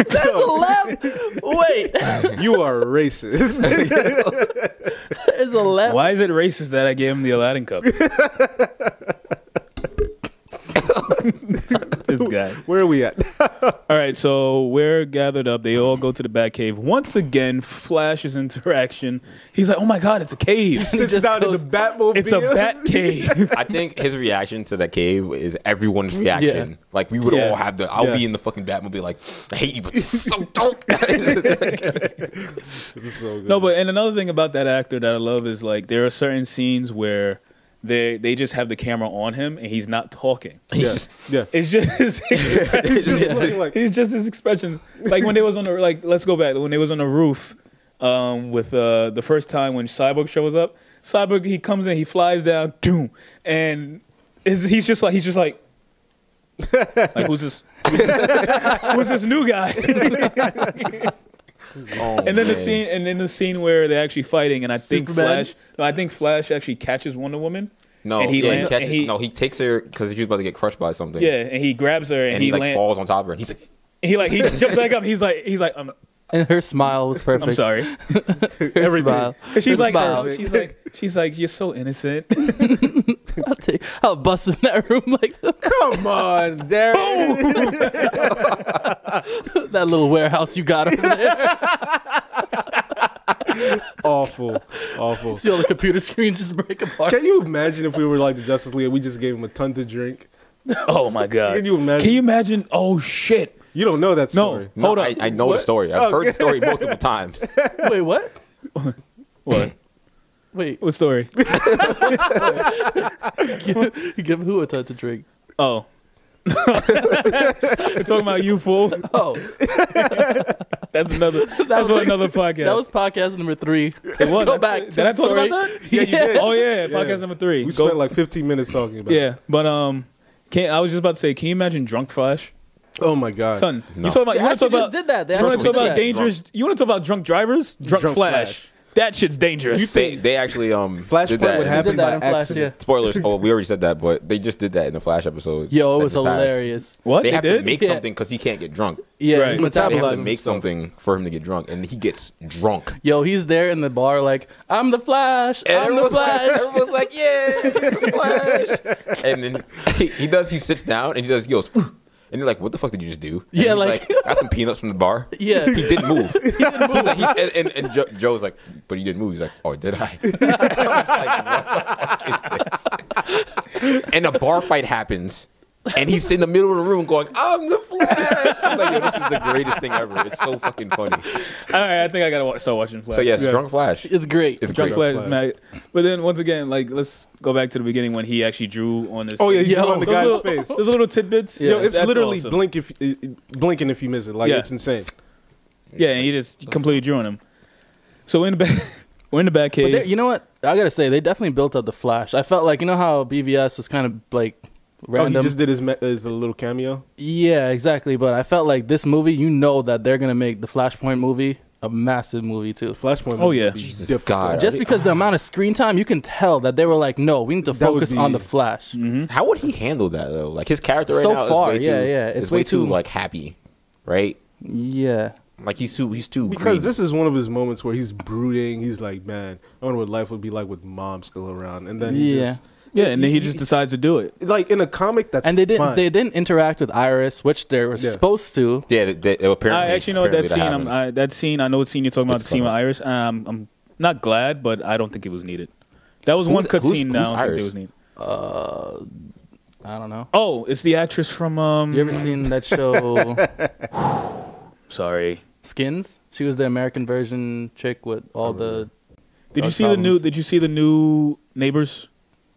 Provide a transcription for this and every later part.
That's a left. Wait, You are racist. there's a left. Why is it racist that I gave him the Aladdin cup? This guy. Where are we at? All right, so we're gathered up. They all go to the Batcave. Once again, Flash's interaction. He's like, "Oh my God, it's a cave. Sits just down in the goes, Batmobile. It's a bat cave." I think his reaction to that cave is everyone's reaction. Yeah. Like we would Yeah. all have the. I'll Yeah. be in the fucking Batmobile like, I hate you, but this is so dope. This is so good. No, but and another thing about that actor that I love is like there are certain scenes where they just have the camera on him and he's not talking. yeah. yeah. It's just his He's just looking like, It's just his expressions. Like when they was on the let's go back when they was on the roof, with the first time when Cyborg shows up. Cyborg, he comes in, he flies down, doom, and he's just like who's this? Who's this new guy? Oh, And then man. the scene where they're actually fighting, and I think Superman? Flash actually catches Wonder Woman. No, and he yeah, lands- he catches, and he- no, he takes her because he was about to get crushed by something. Yeah, and he grabs her and, and he like lands. falls on top of her, and he's like, He jumps back up. He's like And her smile was perfect. I'm sorry. Her smile. Cause she's Her like, smile. she's like, you're so innocent. I'll bust in that room like come on, Darren. that little warehouse you got over there. Awful. Awful. See all the computer screens just break apart. Can you imagine if we were like the Justice League and we just gave him a ton to drink? Oh my God. Can you imagine? Can you imagine? Oh shit. You don't know that No. story. no, Hold on. I know What? the story. I've heard the story multiple times. Wait, what? What? Wait, What story? give who a ton to drink? Oh. We're talking about you, fool. Oh, That's another. That's was like- another podcast. that was podcast number 3. It was. Go back to Did I the talk story. about that? Yeah, you did. Oh yeah, Yeah. podcast number 3. We Go- spent like 15 minutes talking about it. yeah, but I was just about to say, can you imagine drunk Flash, Oh my God. son? No. You talk about. They You want to actually talk just about. did that. They You want to actually talk did about that. dangerous? You want to talk about drunk drivers? Drunk Flash. That shit's dangerous. They actually Flashpoint did that. would They happen did by that in Flash, accident. yeah. Spoilers. Oh, we already said that, but they just did that in the Flash episode. Yo, it that was just passed. hilarious. What They have to did? make Yeah. something because he can't get drunk. Yeah, Right. he's They have to metabolizing make stuff. something for him to get drunk, and he gets drunk. Yo, he's there in the bar like, I'm the Flash. I'm the Flash. Everyone's like, yeah, the Flash. And then he sits down and he goes, and they're like, what the fuck did you just do? And Yeah, he's like- got some peanuts from the bar. Yeah. He didn't move. And Joe's like, but he didn't move. He's like, oh, did I? I was like, what the fuck is this? And a bar fight happens. And he's in the middle of the room going, I'm the Flash. I'm like, yo, this is the greatest thing ever. It's so fucking funny. All right, I think I gotta start watching Flash. So, yes, Yeah. Drunk Flash. It's great. It's Drunk great. Flash is mad. But then once again, like let's go back to the beginning when he actually drew on this. Oh yeah, face. you Yo, go on the Those guy's little- face. Those little tidbits. Yeah. Yo, it's that's literally awesome. blinking if you miss it. Like Yeah. it's insane. Yeah, and he just completely drew on him. So we're in the back. We're in the back But cave. you know what? I gotta say, they definitely built up the Flash. I felt like, you know how BVS was kind of like Oh, random. he just did his little cameo. Yeah, exactly. But I felt like this movie, you know that they're gonna make the Flashpoint movie a massive movie too. Flashpoint. Oh, would yeah. be Jesus difficult. God. Just because the amount of screen time, you can tell that they were like, no, we need to That would focus on be- the Flash. How would he handle that, though? Like, his character right So now far, is way yeah, too, yeah. It's It's way way too, too- like, happy, right? Yeah. Like, he's too Because green. this is one of his moments where he's brooding. He's like, man, I wonder what life would be like with mom still around. And then he Yeah. just, yeah, and then he just decides to do it. like in a comic, that's And they fine. didn't interact with Iris, which they were Yeah. supposed to. Yeah, apparently. I actually know what that scene. happens. That scene. I know what scene you're talking about. The What's scene with going Iris. I'm not glad, but I don't think it was needed. That was Who's- one cut who's- scene. That I who's don't think it Iris? was needed. I don't know. Oh, it's the actress from. You ever seen that show Sorry. Skins? She was the American version chick with all the. Did you Dark see the new? Problems. Did you see the new Neighbors?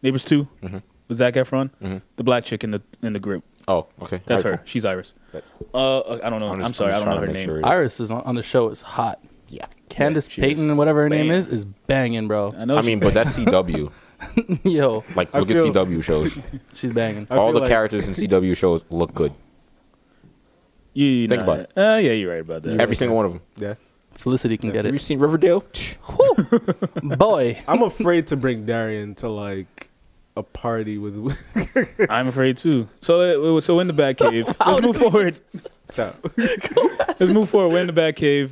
Neighbors 2 Mhm. with Zac Efron. Mhm. The black chick in the group. Oh, okay. That's Alright, her. She's Iris. Right. I don't know. I'm I'm, just- sorry. I'm I just don't know trying her to make name. sure. Iris is on the show is hot. Yeah. Candace she Payton, is. whatever her name Bam. is banging, bro. I know. I she- mean, but that's CW. Yo, Like, I look at feel- CW shows. she's banging. I All feel the like- characters in CW shows look good. you Think about it. Yeah, you're right about that. Every single one of them. Yeah. Felicity can get Have you it. seen Riverdale? Boy. I'm afraid to bring Darian to like a party with. I'm afraid too. So in the back cave. Let's move forward. Ciao. Let's move forward. We're in the Batcave.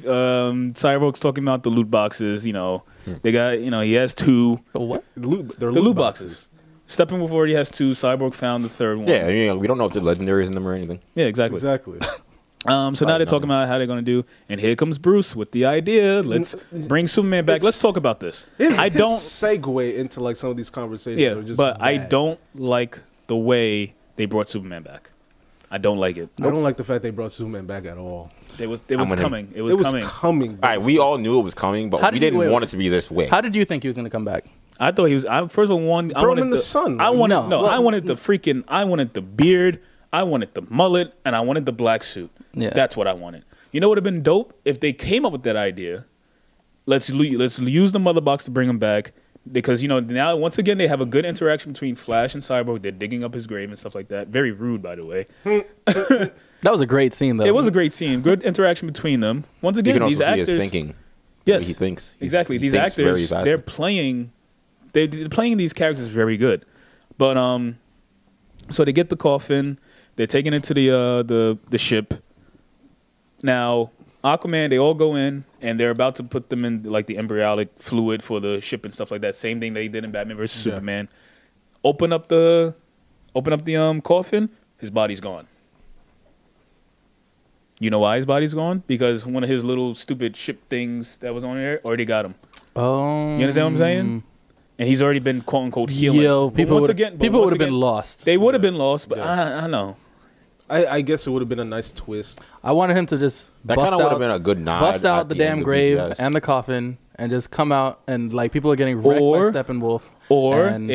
Cyborg's talking about the loot boxes. You know, they got. You know, he has 2. The what? They're The loot boxes. Steppenwolf already has 2. Cyborg found the 3rd one. Yeah, you know, we don't know if they're legendaries in them or anything. Yeah, exactly. Exactly. So now they're talking about how they're going to do, and here comes Bruce with the idea. Let's bring Superman back. Let's talk about this. I don't segue into like some of these conversations. Yeah, are just but I bad. don't like the way they brought Superman back. I don't like it. I don't like the fact they brought Superman back at all. It was with him. coming. It was coming. coming. All right, we all knew it was coming, but How we did you- didn't wait, want wait. it to be this way. How did you think he was gonna come back? I thought he was. First of all, I Throw him wanted in the sun. I wanted No. I wanted the freaking. I wanted the beard. I wanted the mullet, and I wanted the black suit. Yeah. That's what I wanted. You know what would have been dope if they came up with that idea. Let's use the mother box to bring him back, because you know now once again they have a good interaction between Flash and Cyborg. They're digging up his grave and stuff like that. Very rude, by the way. That was a great scene, though. It was a great scene. Good interaction between them. Once you again, can also these see actors. his thinking. Yes, The way he thinks. Exactly. He These thinks very actors, fast. they're playing these characters very good. But so they get the coffin, they're taking it to the ship. Now, Aquaman, they all go in and they're about to put them in like the embryonic fluid for the ship and stuff like that. Same thing they did in Batman vs Yeah. Superman. Open up the coffin, his body's gone. You know why his body's gone? Because one of his little stupid ship things that was on there already got him. Oh, You understand what I'm saying? And he's already been quote unquote healing. Yo, But people once would again, but people once would have been again, lost. They would have been lost, but Yeah. I know. I guess it would have been a nice twist. I wanted him to just That bust kind of would have out, been a good nod. bust at out the end damn of grave BVS. and the coffin and just come out and like people are getting wrecked Or- by Steppenwolf. Or And-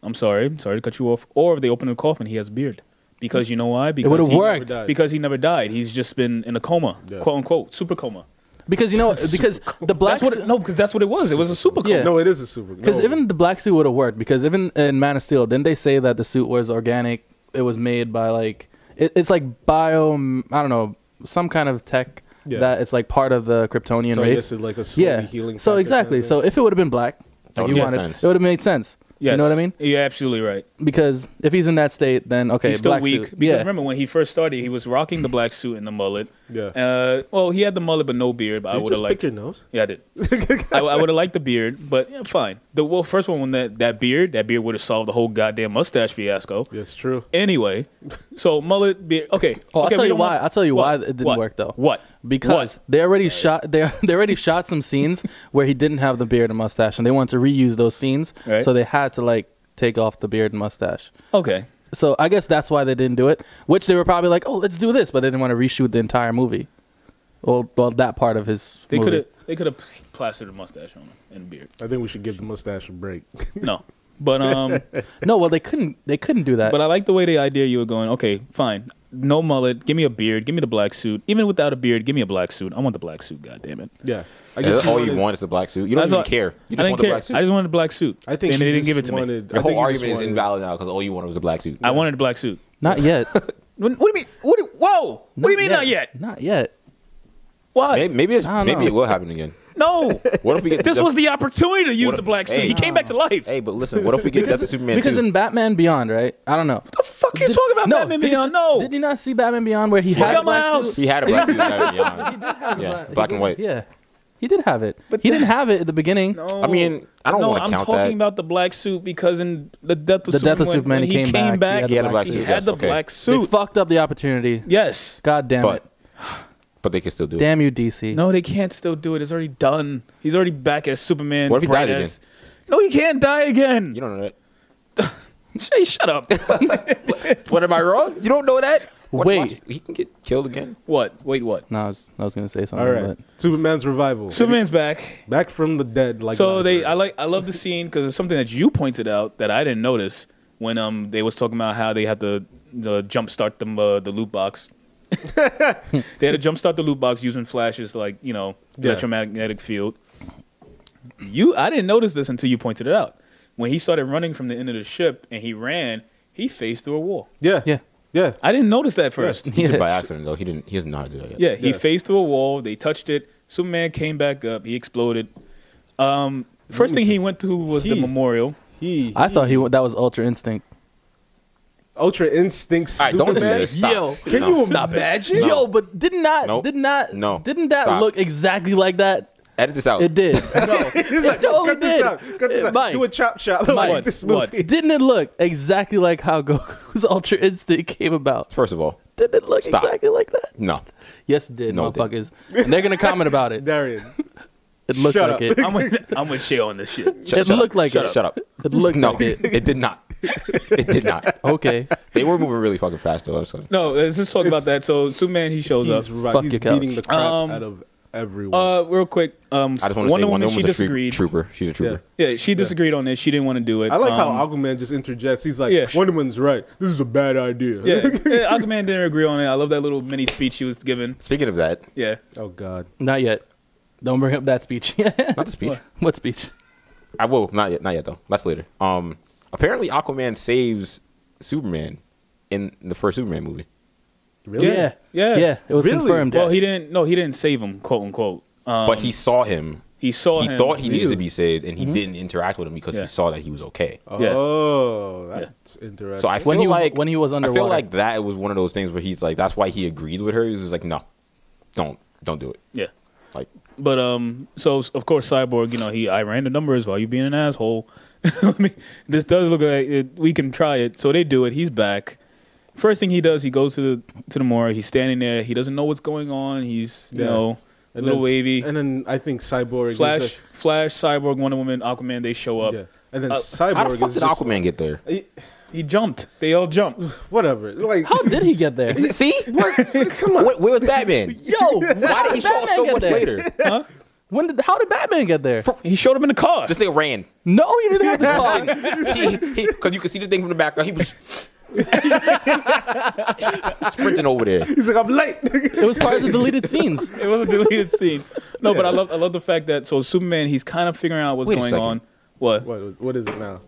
I'm sorry to cut you off. Or if they open the coffin, he has a beard. Because you know why? Because would've he never worked. died. Because he never died. He's just been in a coma, Yeah. quote unquote, super coma. Because you know because the black That's what it, no, because that's what it was. It was a super coma. Yeah. No, it is a super. because no. even the black suit would have worked because even in Man of Steel didn't they say that the suit was organic? It was made by like it's like I don't know, some kind of tech Yeah. that it's like part of the Kryptonian so I race. guess it's like a slowly Yeah. healing. So factor exactly. kind of So thing. if it would have been black, That like would you make wanted, sense. it would have made sense. Yes. You know what I mean? You're absolutely right. Because if he's in that state, then okay, He's still black weak. suit. Because Yeah. remember, when he first started, he was rocking the black suit and the mullet. yeah. Well, he had the mullet but no beard. But I Did you would just have pick liked. your nose? Yeah, I did. I would have liked the beard, but yeah, fine. The first one, when that beard would have solved the whole goddamn mustache fiasco. Yes, true. Anyway, so mullet beard. Okay. Oh, I'll okay, tell we you don't why. want- I'll tell you why What? it didn't What? work though. What? Because What? they already shot they already shot some scenes where he didn't have the beard and mustache, and they wanted to reuse those scenes, Right. so they had to like take off the beard and mustache. Okay. So I guess that's why they didn't do it. Which they were probably like, oh, let's do this, but they didn't want to reshoot the entire movie. Well, that part of his They movie. could have plastered a mustache on him and a beard. I think we should give the mustache a break. No. But No, well they couldn't do that. but I like the way the idea you were going. Okay, fine. No mullet. Give me a beard. Give me the black suit. Even without a beard, give me a black suit. I want the black suit. God damn it. Yeah. I That's all you wanted- want is the black suit. You don't That's even all- care. You I just didn't want the care. black suit. I just wanted the black suit. I think and they she didn't give it just to me. wanted- Your I whole think he just argument is wanted- invalid now because all you wanted was a black suit. I wanted a black suit. Not yet. What do you mean? Whoa! What do you mean not yet? Not yet. Why? Maybe I don't know. it will happen again. No. What if we get This was the opportunity to use What the if- black suit. Hey. He came back to life. Hey, but listen, what if we get Death of Superman Because 2? in Batman Beyond, right? I don't know. What the fuck you talking about, Batman because- Beyond? No. Did you not see Batman Beyond where he Fuck had out a my black house. suit? He had a black suit. Yeah, Yeah, black and white. Yeah, he did have it. He didn't have it at the beginning. No. I mean, I don't no, want to I'm count talking that. about the black suit because in the Death of The Superman, Death of Superman, when he came back, he had a black he suit, had yes, the okay. black They suit. fucked up the opportunity. Yes. God damn But- it. But they can still do it. Damn you, DC. No, they can't still do it. It's already done. He's already back as Superman. What if he bright died as- No, he can't die again. You don't know that. Hey, shut up. What, am I wrong? You don't know that? Wait. Watch, he can get killed again. What? Wait, what? No, I was gonna say something. All right. Superman's revival. Superman's back. Back from the dead. Like So Lazarus. I love the scene because it's something that you pointed out that I didn't notice when they was talking about how they had to jumpstart the loot box. They had to jumpstart the loot box using flashes like Yeah. electromagnetic field. I didn't notice this until you pointed it out. When he started running from the end of the ship and he ran, he faced through a wall. Yeah. Yeah. Yeah. I didn't notice that first. He did Yeah. it by accident though. He doesn't know how to do that yet. Yeah, he Yeah. faced through a wall. They touched it. Superman came back up. He exploded. First thing he went to was the He- memorial. He. I thought that was Ultra Instinct. Ultra Instinct All right, don't do Superman. this. Stop. Yo. Can you Stop it. imagine? No. Yo, but didn't that Nope. didn't that No. didn't that Stop. look exactly like that? Edit this out. It did. No, He's like, it totally cut this did. out. Cut this out. Mike, Do a chop shop Mike, like this movie. what? didn't it look exactly like how Goku's Ultra Instinct came about? First of all, Didn't it look Stop. exactly like that? no. Yes, it did, No, it motherfuckers. And they're gonna comment about it. Darian. It looked Shut like up. it. I'm with Shay on this shit. It looked like shut it. Up. Shut up. It looked No, like it. it did not. It did not. Okay. They were moving really fucking fast though. So. No, let's just talk about that. So Superman, he shows up. He's right. Fuck He's your couch. beating the crap out of everyone. Real quick, I just want to say Wonder Woman, Woman's she a disagreed. trooper. She's a trooper. Yeah, she disagreed on this. She didn't want to do it. I like how Aquaman just interjects. He's like, Yeah. Wonder Woman's right. This is a bad idea. Yeah, Aquaman didn't agree on it. I love that little mini speech he was giving. Speaking of that, Yeah. Oh God. Not yet. Don't bring up that speech. not the speech. What speech? I will. Not yet. Not yet though. That's later. Apparently Aquaman saves Superman in the first Superman movie. Really? Yeah. Yeah. Yeah. It was Really? confirmed. Well, he didn't. No, he didn't save him, quote unquote. But he saw him. He saw He him. thought he needed Really? to be saved, and he didn't interact with him because Yeah. he saw that he was okay. Yeah. Oh, that's interesting. So I When feel he like when he was I underwater. feel like that was one of those things where he's like, that's why he agreed with her. He was just like, no, don't do it. Yeah. Like, But so of course Cyborg, I ran the numbers while you being an asshole. I mean, this does look like it, we can try it. So they do it. He's back. First thing he does, he goes to the morgue. He's standing there. He doesn't know what's going on. He's Yeah. a and little then, wavy. And then I think Cyborg. Flash, Is Flash, Cyborg, Wonder Woman, Aquaman. They show up. yeah. And then how Cyborg how the fuck is did just Aquaman get there? He jumped. They all jumped. whatever. Like, How did he get there? See, come on. Where was Batman? Yo, Why did he show up so much later? Huh? How did Batman get there? He showed up in the car. This nigga ran. No, he didn't have the car. Because you can see the thing from the background. He was sprinting over there. he's like, I'm late. It was part of the deleted scenes. It was a deleted scene. No, but I love the fact that Superman, he's kind of figuring out what's Wait a going second. on. What? What is it now?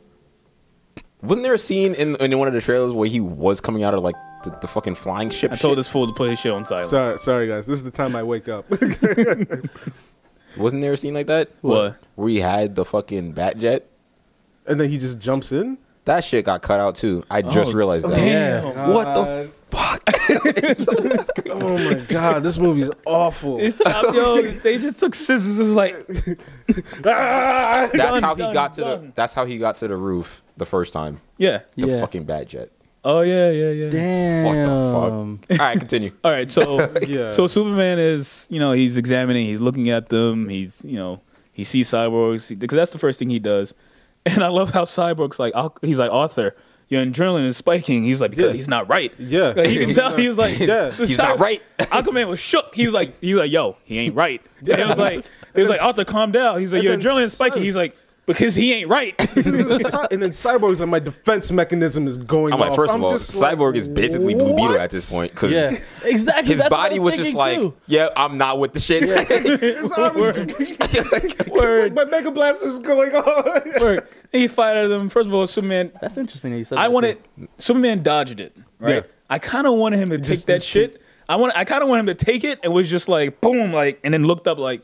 Wasn't there a scene in one of the trailers where he was coming out of like the fucking flying ship? I told shit? this fool to put his shit on silent. Sorry, guys. This is the time I wake up. Wasn't there a scene like that? What? Where he had the fucking bat jet? And then he just jumps in. That shit got cut out too. I just realized that. Damn. What the fuck? Oh my God, this movie is awful. It's chopped, yo. They just took scissors. It was like, Ah! That's how he done, got to done. the. That's how he got to the roof the first time. yeah. The Yeah. fucking bat jet. Oh yeah. Damn. What the fuck? All right, continue. All right, so Yeah. so Superman is, he's examining, he's looking at them, he sees cyborgs because that's the first thing he does, and I love how Cyborg's like, he's like, Arthur, your adrenaline is spiking. He's like, because Yeah. he's not right. Yeah. Like, you can tell he's like, Yeah. so He's not right. Aquaman was shook. He was like, yo, he ain't right. And it was like, Arthur, calm down. He's like, and your then adrenaline is spiking. He's like, because he ain't right. And then Cyborg's like, my defense mechanism is going I'm like, off. first of all, just like, Cyborg is basically Blue Beetle what? at this point because Yeah, exactly. his That's what I body was just thinking, like, too. yeah, I'm not with the shit. Word. My Mega Blaster is going on. Word. He fired them. First of all, Superman. That's interesting that you said. I that, wanted too. Superman dodged it. Right. Yeah. I kind of wanted him to take that shit. I kind of want him to take it and was just like boom, like, and then looked up like,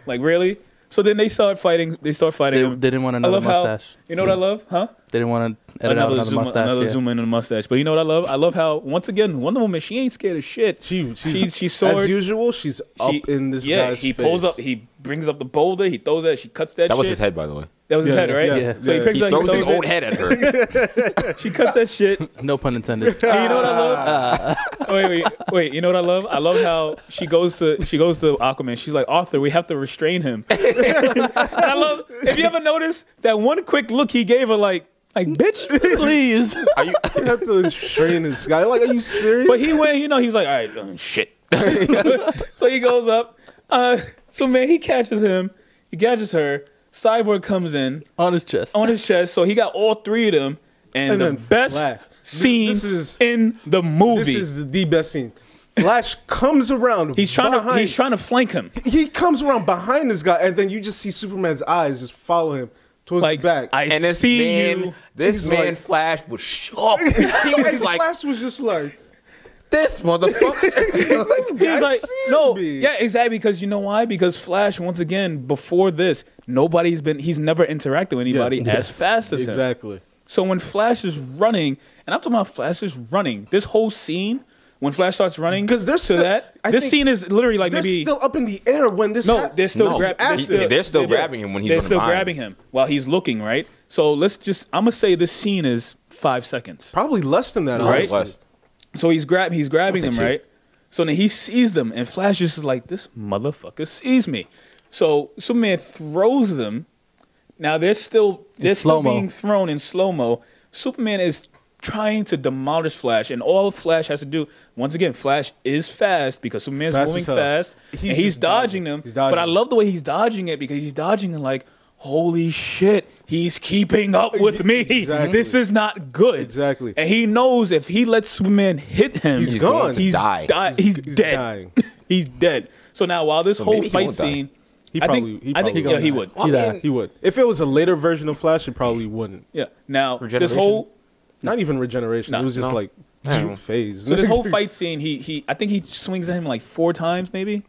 like really. So then they start fighting. They start fighting They him. didn't want I another love how mustache. you know what I love, huh? They didn't want to edit out another zoom, mustache. another yeah. zoom in on the mustache. But you know what I love? I love how once again Wonder Woman, she ain't scared of shit. She's sword. As usual, she's up She- in this yeah, guy's he face. pulls up. He brings up the boulder. He throws that. She cuts that. That was shit. his head, by the way. That was his Yeah, head, right? yeah, So he yeah. picks He up. throws his it. own head at her. She cuts that shit. No pun intended. And you know what I love? Wait. You know what I love? I love how she goes to Aquaman. She's like, Arthur, we have to restrain him. And I love. If you ever notice that one quick look he gave her, like bitch, Please. Are you? You have to restrain this guy. Like, are you serious? but he went. He was like, all right, shit. So he goes up. So man, he catches him. He catches her. Cyborg comes in On his chest. on his chest. So he got all three of them. And the then best Flash. scene This is- in the movie. This is the best scene. Flash comes around. He's trying behind, to flank him. He comes around behind this guy, and then you just see Superman's eyes just follow him towards Like the back. I And this see man, you. this He's man like- Flash was shocked. He was And like, Flash was just like, this motherfucker. He's like, sees no, me. yeah, exactly. Because you know why? Because Flash, once again, before this, he's never interacted with anybody Yeah. as fast as him. exactly. So when Flash is running, and I'm talking about Flash is running, this whole scene, when Flash starts running, because there's still, this scene is literally like they're maybe still up in the air when this. they're still No, they're still grabbing him when he's they're running still behind. grabbing him while he's looking, right? So I'm gonna say this scene is 5 seconds. Probably less than that, Right? honestly. So he's grabbing them, two. right? So then he sees them, and Flash is like, this motherfucker sees me. So Superman throws them. Now they're still slow-mo. being thrown in slow-mo. Superman is trying to demolish Flash, and all Flash has to do, once again, Flash is fast because Superman's Fast moving as hell. fast, and he's just dodging dodging. them. He's dodging But I love the way he's dodging it because he's dodging it like, holy shit, he's keeping up with me. Exactly. This is not good. Exactly. And he knows if he lets Superman hit him, He's gone. He's Die. He's He's dead. dying. He's dead. So now, while this So whole maybe he fight won't die. scene, He I probably, think, probably yeah, he would. He died. He would. If it was a later version of Flash, it probably wouldn't. Yeah. Now this Regeneration? whole Not even regeneration. No. It was just No. like No. phase. so this whole fight scene, I think he swings at him like 4 times, maybe.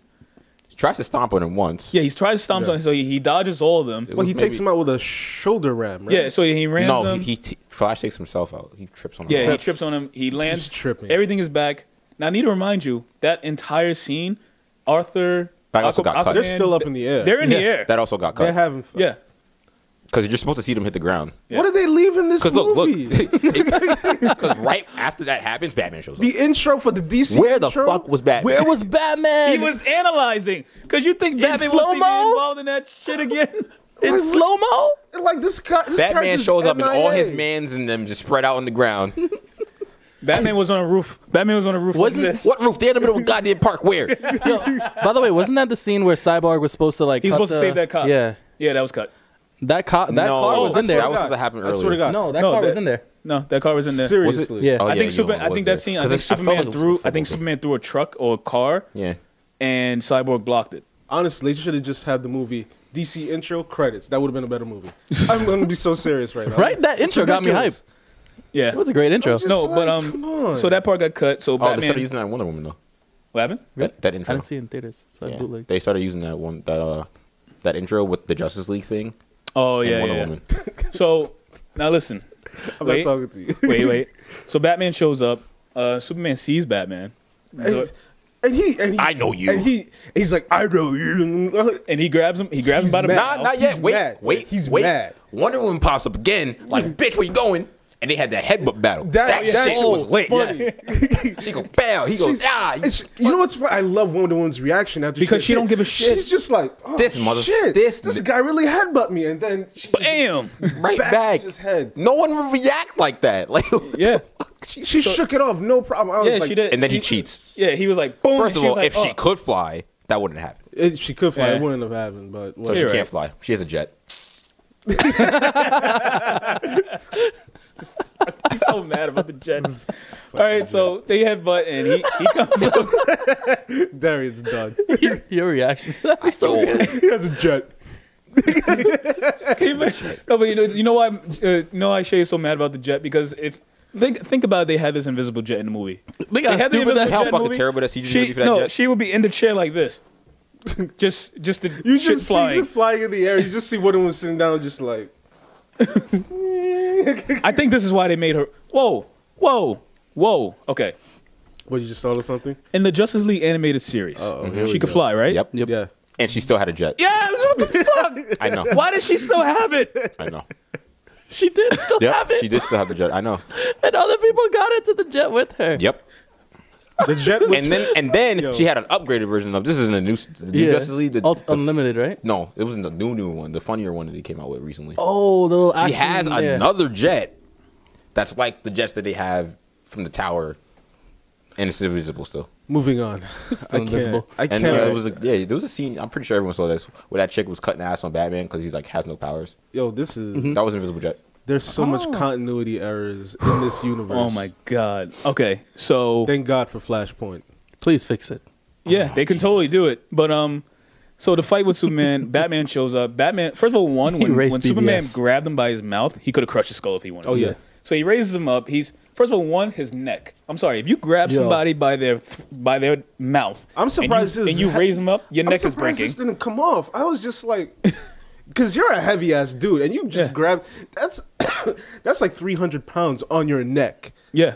He tries to stomp on him once. Yeah, he's trying to stomp on him, so he dodges all of them. It Well, was he takes maybe- him out with a shoulder ram, right? Yeah, so he rams No, him. Flash takes himself out. He trips on him. Yeah, he trips on him. He lands. tripping. Everything is back. Now I need to remind you that entire scene, Arthur, That also got cut. They're still up in the air. They're in the air. That also got They're cut. having fun. Yeah. Because you're supposed to see them hit the ground. Yeah. What are they leaving this Because movie? look, because right after that happens, Batman shows up. The intro for the DC Where the intro, fuck was Batman? Where was Batman? He was analyzing because you think Batman wants to be slow-mo? involved in that shit again. in slow mo. like this guy. This Batman character's shows up and all his MIA. mans and them just spread out on the ground. Batman was on a roof. Batman was on a roof. Wasn't like this. What roof? They're in the middle of a goddamn park. Where? Yo, by the way, wasn't that the scene where Cyborg was supposed to like? He's cut supposed to the- save that cop. Yeah, Yeah, that was cut. that car was I in swear there. That to was God. supposed to happen I swear to earlier. God. No, that No, car was that- in there. No, that car was in there. Seriously. Yeah. Oh, I think you Superman. know, I was think there. that scene. I 'Cause think I felt Superman like it was threw. a I think football Superman threw a truck or a car, Yeah. and Cyborg blocked it. Honestly, they should have just had the movie DC intro credits. That would have been a better movie. I'm gonna be so serious right now. Right, that intro got me ridiculous. hyped. Yeah. It was a great intro. Just No, like, but come on. so that part got cut. So Oh, they started Batman. using that in Wonder Woman though. What happened? That I intro. didn't see it in theaters, so I Yeah. bootleg. They started using that intro with the Justice League thing. Oh in yeah, Wonder yeah. Woman. So now listen. I'm Wait. not talking to you. Wait. So Batman shows up. Superman sees Batman. So- And he, I know you. And he's like, I know you. and he grabs him. He grabs him by the mad. mouth. Not yet. He's Wait, mad. wait. He's wait. mad. Wonder Woman pops up again. Like, bitch, where you going? And they had that headbutt battle. That shit shit was was lit. funny. Yes. She go, bam. He goes, ah. You know what's funny? I love Wonder Woman's reaction after Because she don't give a shit. She's just like, oh, This mother- shit. this- This guy really headbutt me, and then she Bam. Right bashes back. his head. No one would react like that. Like, Yeah. She shook it off, no problem. I was Yeah, like, she did. and then he She- cheats. Yeah, he was like, boom. First and of she all, was like, if she oh. could fly, that wouldn't happen. She could fly. Yeah. It wouldn't have happened, but So whatever. she You're can't right. fly. She has a jet. He's so mad about the Jets. All right, so they headbutt, and he comes up. Darius done. Your reaction to that was so good. He has a jet. No, but you know why? I Shay is so mad about the jet because if think about it, they had this invisible jet in the movie. Look how had the stupid that. invisible How jet fucking movie? terrible that CG would be for that No, jet. she would be in the chair like this, just the You shit just see flying. you flying in the air. You just see Wonder Woman sitting down, just like. I think this is why they made her. Whoa. Okay. What, you just thought of something? In the Justice League animated series, here she we could go. fly, right? Yep. Yeah. And she still had a jet. Yeah. What the fuck? I know. Why does she still have it? I know. She did still have Yep. it, She did still have the jet. I know. and other people got into the jet with her. Yep. The jet was. And then Yo. she had an upgraded version of this. Is in the new Justice League. The Unlimited, right? no, it was in the new one, the funnier one that he came out with recently. Oh, the little She action, has yeah. another jet that's like the jets that they have from the tower, and it's invisible still. Moving on. Still invisible. I And can't. it was there was a scene. I'm pretty sure everyone saw this where that chick was cutting ass on Batman because he's like has no powers. Yo, this is. Mm-hmm. That was an invisible jet. There's so much continuity errors in this universe. Oh my god. Okay, so Thank God for Flashpoint. Please fix it. yeah, they can totally do it. But so the fight with Superman, Batman shows up. Batman, first of all, when raised Superman BBS. grabbed him by his mouth, he could have crushed his skull if he wanted. Oh, to. yeah. So he raises him up. He's first of all, his neck. I'm sorry, if you grab Yo. somebody by their mouth, I'm surprised and this you raise them up, your I'm neck is surprised breaking. this didn't come off. I was just like, because you're a heavy ass dude, and you just Yeah. grab. That's that's like 300 pounds on your neck. Yeah,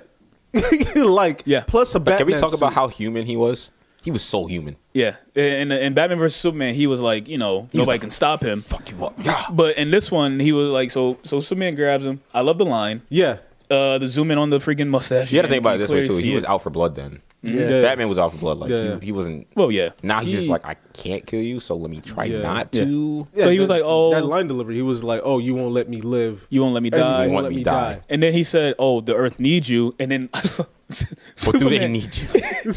Like, Yeah. plus a Like, Batman can we talk about suit. how human he was? He was so human. yeah. In Batman vs Superman, he was like, He was nobody like, can stop him. Fuck you up. Yeah. But in this one, he was like, so Superman grabs him. I love the line. Yeah. The zoom in on the freaking mustache. You got to and think about it you this way clearly too. see He was it. out for blood then. Yeah. Batman was out for blood. Like Yeah. he wasn't. Well, yeah. Now he's just He- like, I can't kill you, so let me try Yeah. not Yeah. to. Yeah, So he was that- like, oh- that line delivery. He was like, "Oh, you won't let me live. You won't let me And die. you want won't let me me die." die." And then he said, "Oh, the Earth needs you." And then, What do they need you?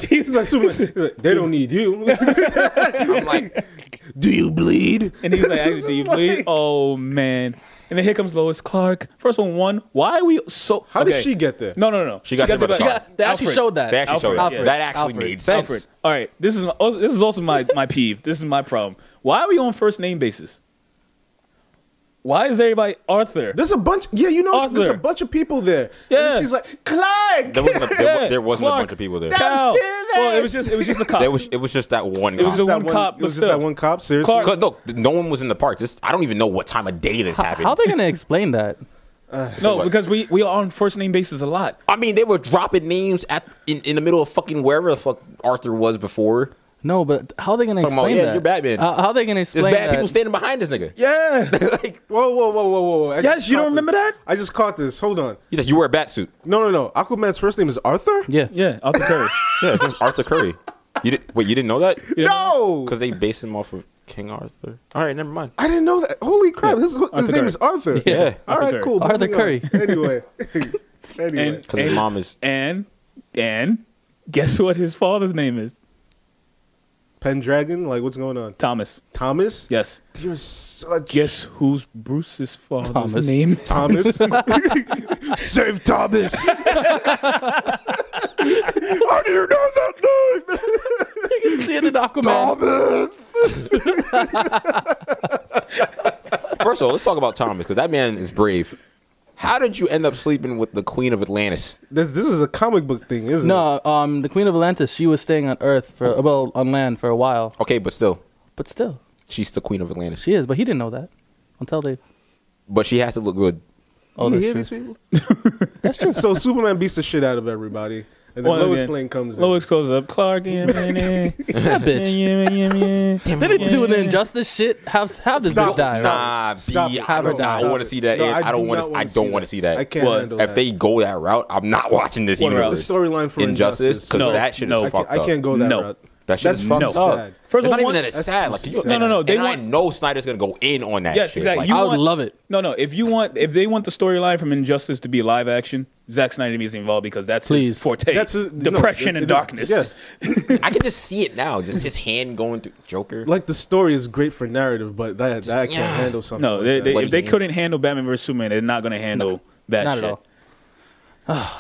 He was like, Superman, he's like, they don't need you. I'm like, Do you bleed? And he was like, "Actually, do you bleed?" Oh man! And then here comes Lois Clark. First one. Why are we so? How okay. did she get there? No. She got there by the there car. They actually Alfred. showed that. they actually showed Alfred, that. yeah. That actually Alfred. made sense. Alfred. All right, this is also my peeve. This is my problem. Why are we on first name basis? Why is everybody Arthur? There's a bunch. Yeah, you know, there's a Arthur. bunch of people there. Yeah. And she's like, Clark. There wasn't, Yeah, there wasn't a Clark. bunch of people there. Cal. did Well, it was this. just a cop. It was just that one. It was cop. the That one cop, It was but just that still. one cop. Seriously. Clark- 'Cause, look, no one was in the park. I don't even know what time of day this happened. How are they gonna explain that? No, What? because we are on first name basis a lot. I mean, they were dropping names in the middle of fucking wherever the fuck Arthur was before. No, but how are they gonna Talking about, explain yeah, that? you're Batman. How are they gonna There's explain bad that? people standing behind this nigga. Yeah. Like, Whoa. I Yes, just you don't caught remember this. that? I just caught this. Hold on. he said you wear a bat suit. No. Aquaman's first name is Arthur? Yeah. Yeah, Arthur Curry. Yeah, his name's Arthur Curry. You didn't know that? No. Because they based him off of King Arthur. All right, never mind. I didn't know that. Holy crap. His name Curry. is Arthur. Yeah. All Arthur right, Curry. cool. Arthur moving on. Curry. Anyway. And- Because his mom is. And guess what his father's name is? Pendragon? Like, what's going on? Thomas. Thomas? Yes. You're such... Guess who's Bruce's father's Thomas. name? Thomas? Save Thomas! How do you know that name? You see it in Aquaman. First of all, let's talk about Thomas because that man is brave. How did you end up sleeping with the Queen of Atlantis? This is a comic book thing, isn't it? No, the Queen of Atlantis, she was staying on Earth on land for a while, Okay, but still, but still, she's the Queen of Atlantis. she is. But he didn't know that until they. But she has to look good. Oh, You that's hear true. these people? That's true. So Superman beats the shit out of everybody. And then Well, Lois again, Lane comes in. Lois goes up. Clark. That bitch. They need to do the injustice shit. Have this Stop, bitch die. stop. Right? Nah, Stop B, it. Have her No, die. I stop don't want to it. see that. No, I don't do want not to. I wanna don't want to see that. I can't What? handle If that. they go that route, I'm not watching this What route? universe. The storyline for Injustice, because No, that shit no. is I fucked can't, I up. can't go that No. route. That shit That's is fucked fucked no. up. sad. First It's of not all, even that it's that's sad. too Like, sad. No, they and I want- know Snyder's gonna go in on that. Yes, shit. exactly. Like, You I would want- love it. No. If they want the storyline from Injustice to be live action, Zack Snyder needs to be involved because that's his Please. forte. That's his- no, depression and it- darkness. yes. I can just see it now. Just his hand going through Joker. Like, the story is great for narrative, but that I can't yeah. handle something No, like they, that. they, What if do they you- couldn't handle Batman vs Superman, they're not going to handle that Not shit. at all.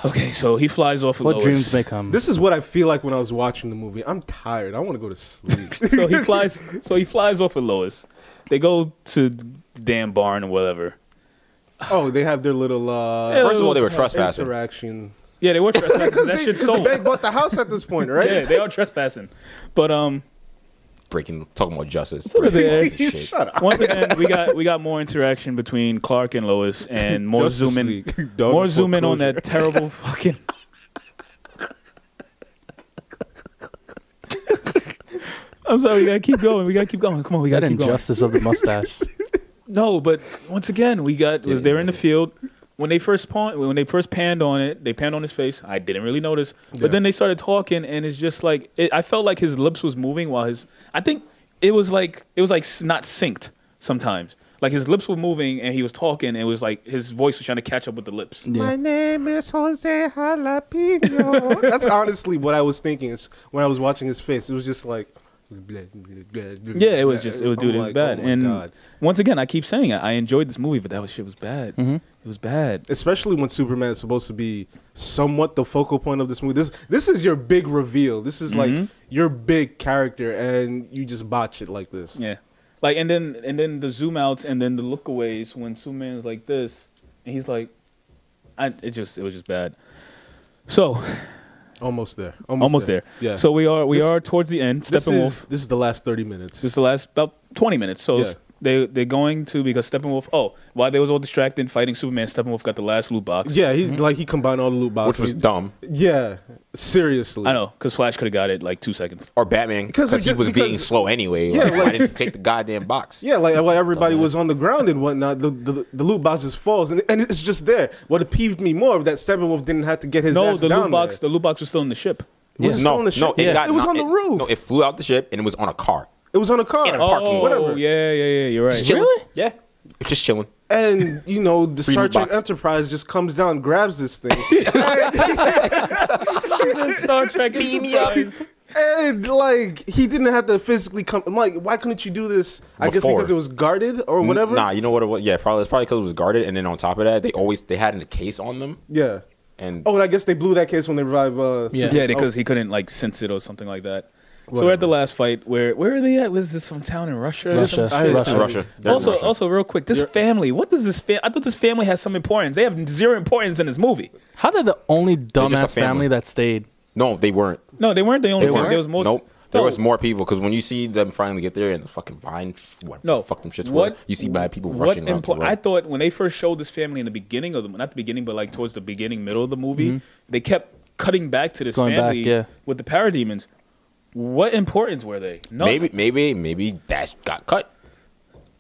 Okay, so he flies off with What Lois. dreams may come. This is what I feel like when I was watching the movie. I'm tired. I want to go to sleep. So he flies. So he flies off with Lois. They go to the damn barn or whatever. Oh, they have their little First of all, they were trespassing. interaction. Yeah, they were trespassing. Because That shit's sold. they bought the house at this point, right? Yeah, they are trespassing. But Talking about justice. So Breaking they're- laws and shit. Shut up. once again, we got more interaction between Clark and Lois, and more Justice zoom in, League. Dog more zoom in on foreclosure. that terrible fucking. I'm sorry, we gotta keep going. We gotta keep going. Come on, we that gotta keep going. injustice of the mustache. No, but once again, they're in the field. When they first panned on it, they panned on his face. I didn't really notice, Yeah. but then they started talking, and it's just like I felt like his lips was moving while I think it was like not synced sometimes. Like his lips were moving, and he was talking, and it was like his voice was trying to catch up with the lips. Yeah. name is Jose Jalapeno. That's honestly what I was thinking. Is when I was watching his face, it was just like. Yeah, it was dude, it was bad. Oh my And God. once again, I keep saying it. I enjoyed this movie, but that shit was bad. Mhm. It was bad. Especially when Superman is supposed to be somewhat the focal point of this movie. This is your big reveal. This is like your big character, and you just botch it like this. Yeah, like and then the zoom outs and then the lookaways when Superman's like this and he's like, it was just bad. So Almost there. almost there. Yeah. So we are This- towards the end. this Steppenwolf. is the last 30 minutes. This is the last about 20 minutes. So Yeah. they're going to, because Steppenwolf. Oh, while they was all distracted fighting Superman, Steppenwolf got the last loot box. Yeah, he combined all the loot boxes, which was dumb. Yeah, seriously. I know, because Flash could have got it like 2 seconds. Or Batman, because he was being slow anyway. Yeah, like, why didn't you take the goddamn box? Yeah, like while everybody was on the ground and whatnot, the loot box just falls, and it's just there. What peeved me more that Steppenwolf didn't have to get his ass down there. The loot box was still in the ship. Was it still on the ship? It was on the roof. No, it flew out the ship and it was on a car. It was on a car. In a parking lot. Oh, yeah, you're right. Really? Yeah, it's just chilling. And the Free Star loot Trek box. Enterprise just comes down, grabs this thing, Star Trek Beam me up. and like he didn't have to physically come. I'm like, why couldn't you do this? I guess Before. because it was guarded or whatever. Nah, you know what it was? Yeah, probably it's probably because it was guarded, and then on top of that, they had a case on them, Yeah. and Oh, and I guess they blew that case when they revived. Yeah. Yeah, because he couldn't like sense it or something like that. So Whatever. we're at the last fight. Where are they at? Was this some town in Russia? or Russia. some I shit? had to- Russia. They're in Russia. Also, real quick, this family. What does this I thought this family has some importance. They have zero importance in this movie. How did the only just a dumbass family. family that stayed? No, they weren't. No, they weren't the only They family. weren't? There was most. Nope. There No. was more people because when you see them finally get there and the fucking vine, what No, the fuck them shits what were, you see bad people what rushing around. I thought when they first showed this family in the beginning of the, not the beginning, but like towards the beginning, middle of the movie, they kept cutting back to this Going back, family yeah. with the parademons. What importance were they? No, Maybe that got cut.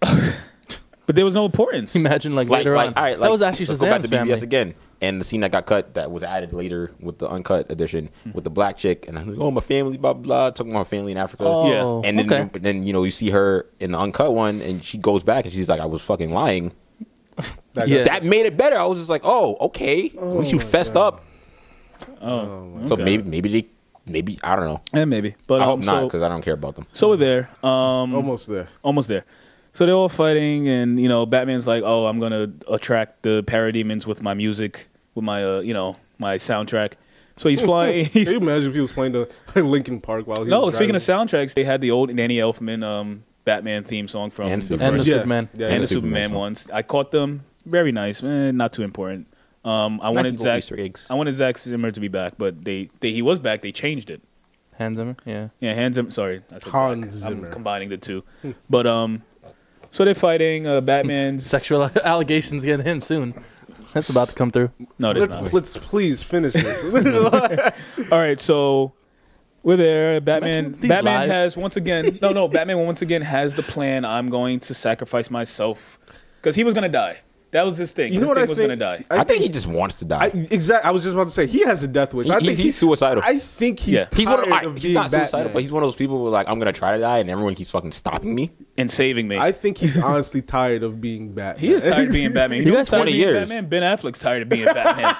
but there was no importance. Imagine later on. all right, that was actually let's go back Shazam's to BBS family. again. And the scene that got cut that was added later with the uncut edition with the black chick and I'm like, oh, my family, blah blah, talking about my family in Africa. Oh, Yeah. And then, okay. then you see her in the uncut one, and she goes back and she's like, I was fucking lying. Yeah. That made it better. I was just like, oh, okay. At least you fessed up. So okay. maybe I don't know. And maybe, but I hope not so, because I don't care about them. so we're there. Almost there. Almost there. So they're all fighting, and Batman's like, "Oh, I'm gonna attract the parademons with my music, with my my soundtrack." So he's flying. Can you imagine if he was playing the Linkin Park while he No, was speaking of driving? soundtracks, they had the old Danny Elfman Batman theme song from And the Superman. And the first Yeah. Superman. Yeah, and and the the Superman Superman song. ones. I caught them. Very nice. Not too important. I wanted little Zack. Easter eggs. I wanted Zack Zimmer to be back, but he was back. They changed it. Hans Zimmer. Yeah. Yeah, Hans Zimmer. Sorry, I said Hans Zack. Zimmer. I'm combining the two. But so they're fighting. Batman's Sexual allegations getting him soon. That's about to come through. No, there's not. Let's please finish this. All right, so we're there. Imagine these Batman live. has once again. No. Batman once again has the plan. I'm going to sacrifice myself because he was gonna die. That was his thing. You His know what thing I was think? gonna die. I think he just wants to die. Exactly. I was just about to say he has a death wish. I think he's suicidal. I think he's Yeah. He's one of, tired of he's being not suicidal, Batman. but he's one of those people who are like, I'm gonna try to die, and everyone keeps fucking stopping me. And saving me. I think he's honestly tired of being Batman. He is tired of being Batman. You know who's guys tired of 20 being years. Batman? Ben Affleck's tired of being Batman.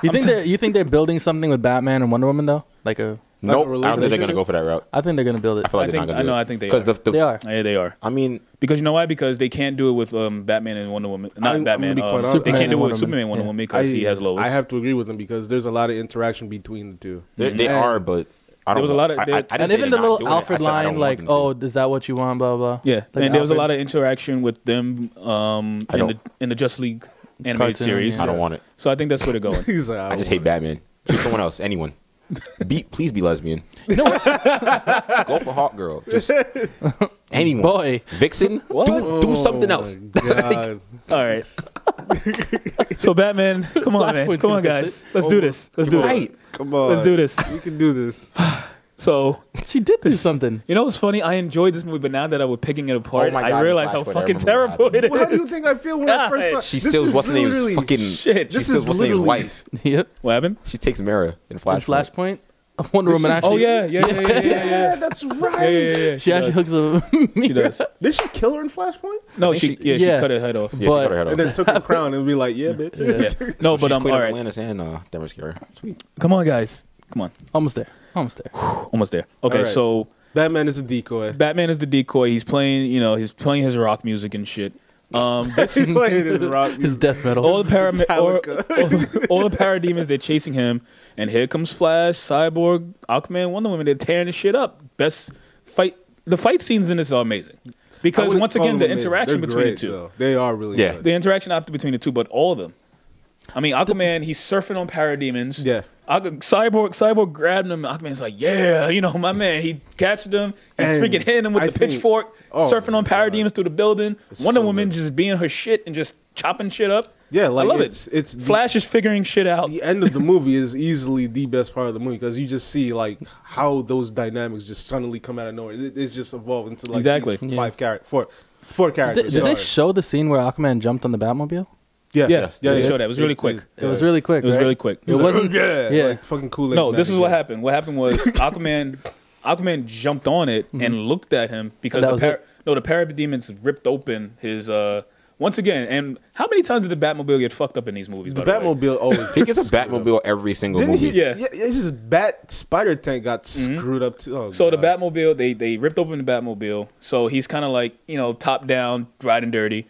You think they're building something with Batman and Wonder Woman though? Like a Nope, a I don't think they're gonna relationship? go for that route. I think they're gonna build it. I feel like I they're think- not I gonna. know, I think they because are. They are. Yeah, they are. I mean, Because you know why? Because they can't do it with Batman and Wonder Woman. Not I'm Batman. gonna be quite honest. They Superman can't do and it with Wonder Superman and Woman. Wonder Woman because he has Lois. I have to agree with him because there's a lot of interaction between the two. they are, but I don't. There was a lot of- I there- didn't And say even they're the not little doing it. I Alfred said I don't line, want like, them to. "Oh, is that what you want?" Blah blah. Yeah, Like and there was a Alfred. lot of interaction with them in the Justice League animated Cartoon, series. yeah. I don't want it. So I think that's where they're going. He's like, I just hate Batman. Choose someone else. Anyone. Please be lesbian. You know what? Go for Hawk Girl. Just anyone. Boy, Vixen. Do something else. God. All right. So Batman, come on, man, Flashpoint's come on, gonna fix guys, let's do this. Let's do this. Right. Come on. Let's do this. We can do this. So she did do something. you know what's funny? I enjoyed this movie, but now that I was picking it apart, Oh my I God, realized how Flashpoint, I fucking remember terrible that. it Well, how do you is. think I feel when I first saw She this steals is what's the name's literally- fucking. Shit. She This steals is what's the name's literally- wife. Yep. What happened? She takes Mara in In Flashpoint. Flashpoint, Wonder Woman Oh actually. yeah. Yeah, that's right. Yeah. She actually does. hooks a. She does. Did she kill her in Flashpoint? No, I think she she- yeah. cut her head off. Yeah, she But- cut her head And off. then took her crown and be like, yeah, bitch. Yeah. No, but She's all cleaned up right. Atlantis and Themyscira. Sweet. Come on, guys. Come on. Almost there. Almost there. Almost there. Okay, All right. so Batman is a decoy. Batman is the decoy. He's playing, he's playing his rock music and shit. This, He's playing his rock His music. death metal. all the Metallica. all the parademons, they're chasing him, and here comes Flash, Cyborg, Aquaman, Wonder Woman. They're tearing the shit up. Best fight. The fight scenes in this are amazing I because wouldn't once call again, the them amazing. interaction They're between great, the two, though. They are really Yeah. good. the interaction after between the two, but all of them. I mean, Aquaman, he's surfing on parademons. Yeah. Cyborg grabbed him. Aquaman's like, yeah, you know, my man. He catched him. He's And freaking hitting him with I the think- pitchfork, oh surfing my on parademons through the building. It's Wonder so Woman good. just being her shit and just chopping shit up. Yeah, like I love it's the- Flash is figuring shit out. The end of the movie is easily the best part of the movie because you just see like how those dynamics just suddenly come out of nowhere. It's just evolved into like Exactly. these Yeah. four characters. Did they sorry. show the scene where Aquaman jumped on the Batmobile? Yeah, Yeah, they showed that. It was really quick. It was really quick. It was right? really quick. It wasn't. Yeah, Yeah. like fucking Kool-Aid. No, this is magic, what yeah. happened. What happened was Aquaman jumped on it and looked at him because And that was it? the parademons ripped open his once again. And how many times did the Batmobile get fucked up in these movies? The by the way? Batmobile always. He gets a Batmobile every single Didn't movie. he? Yeah. Yeah, his bat spider tank got screwed up too. Oh, So the God. Batmobile, they ripped open the Batmobile. So he's kind of like, you know, top down, riding dirty.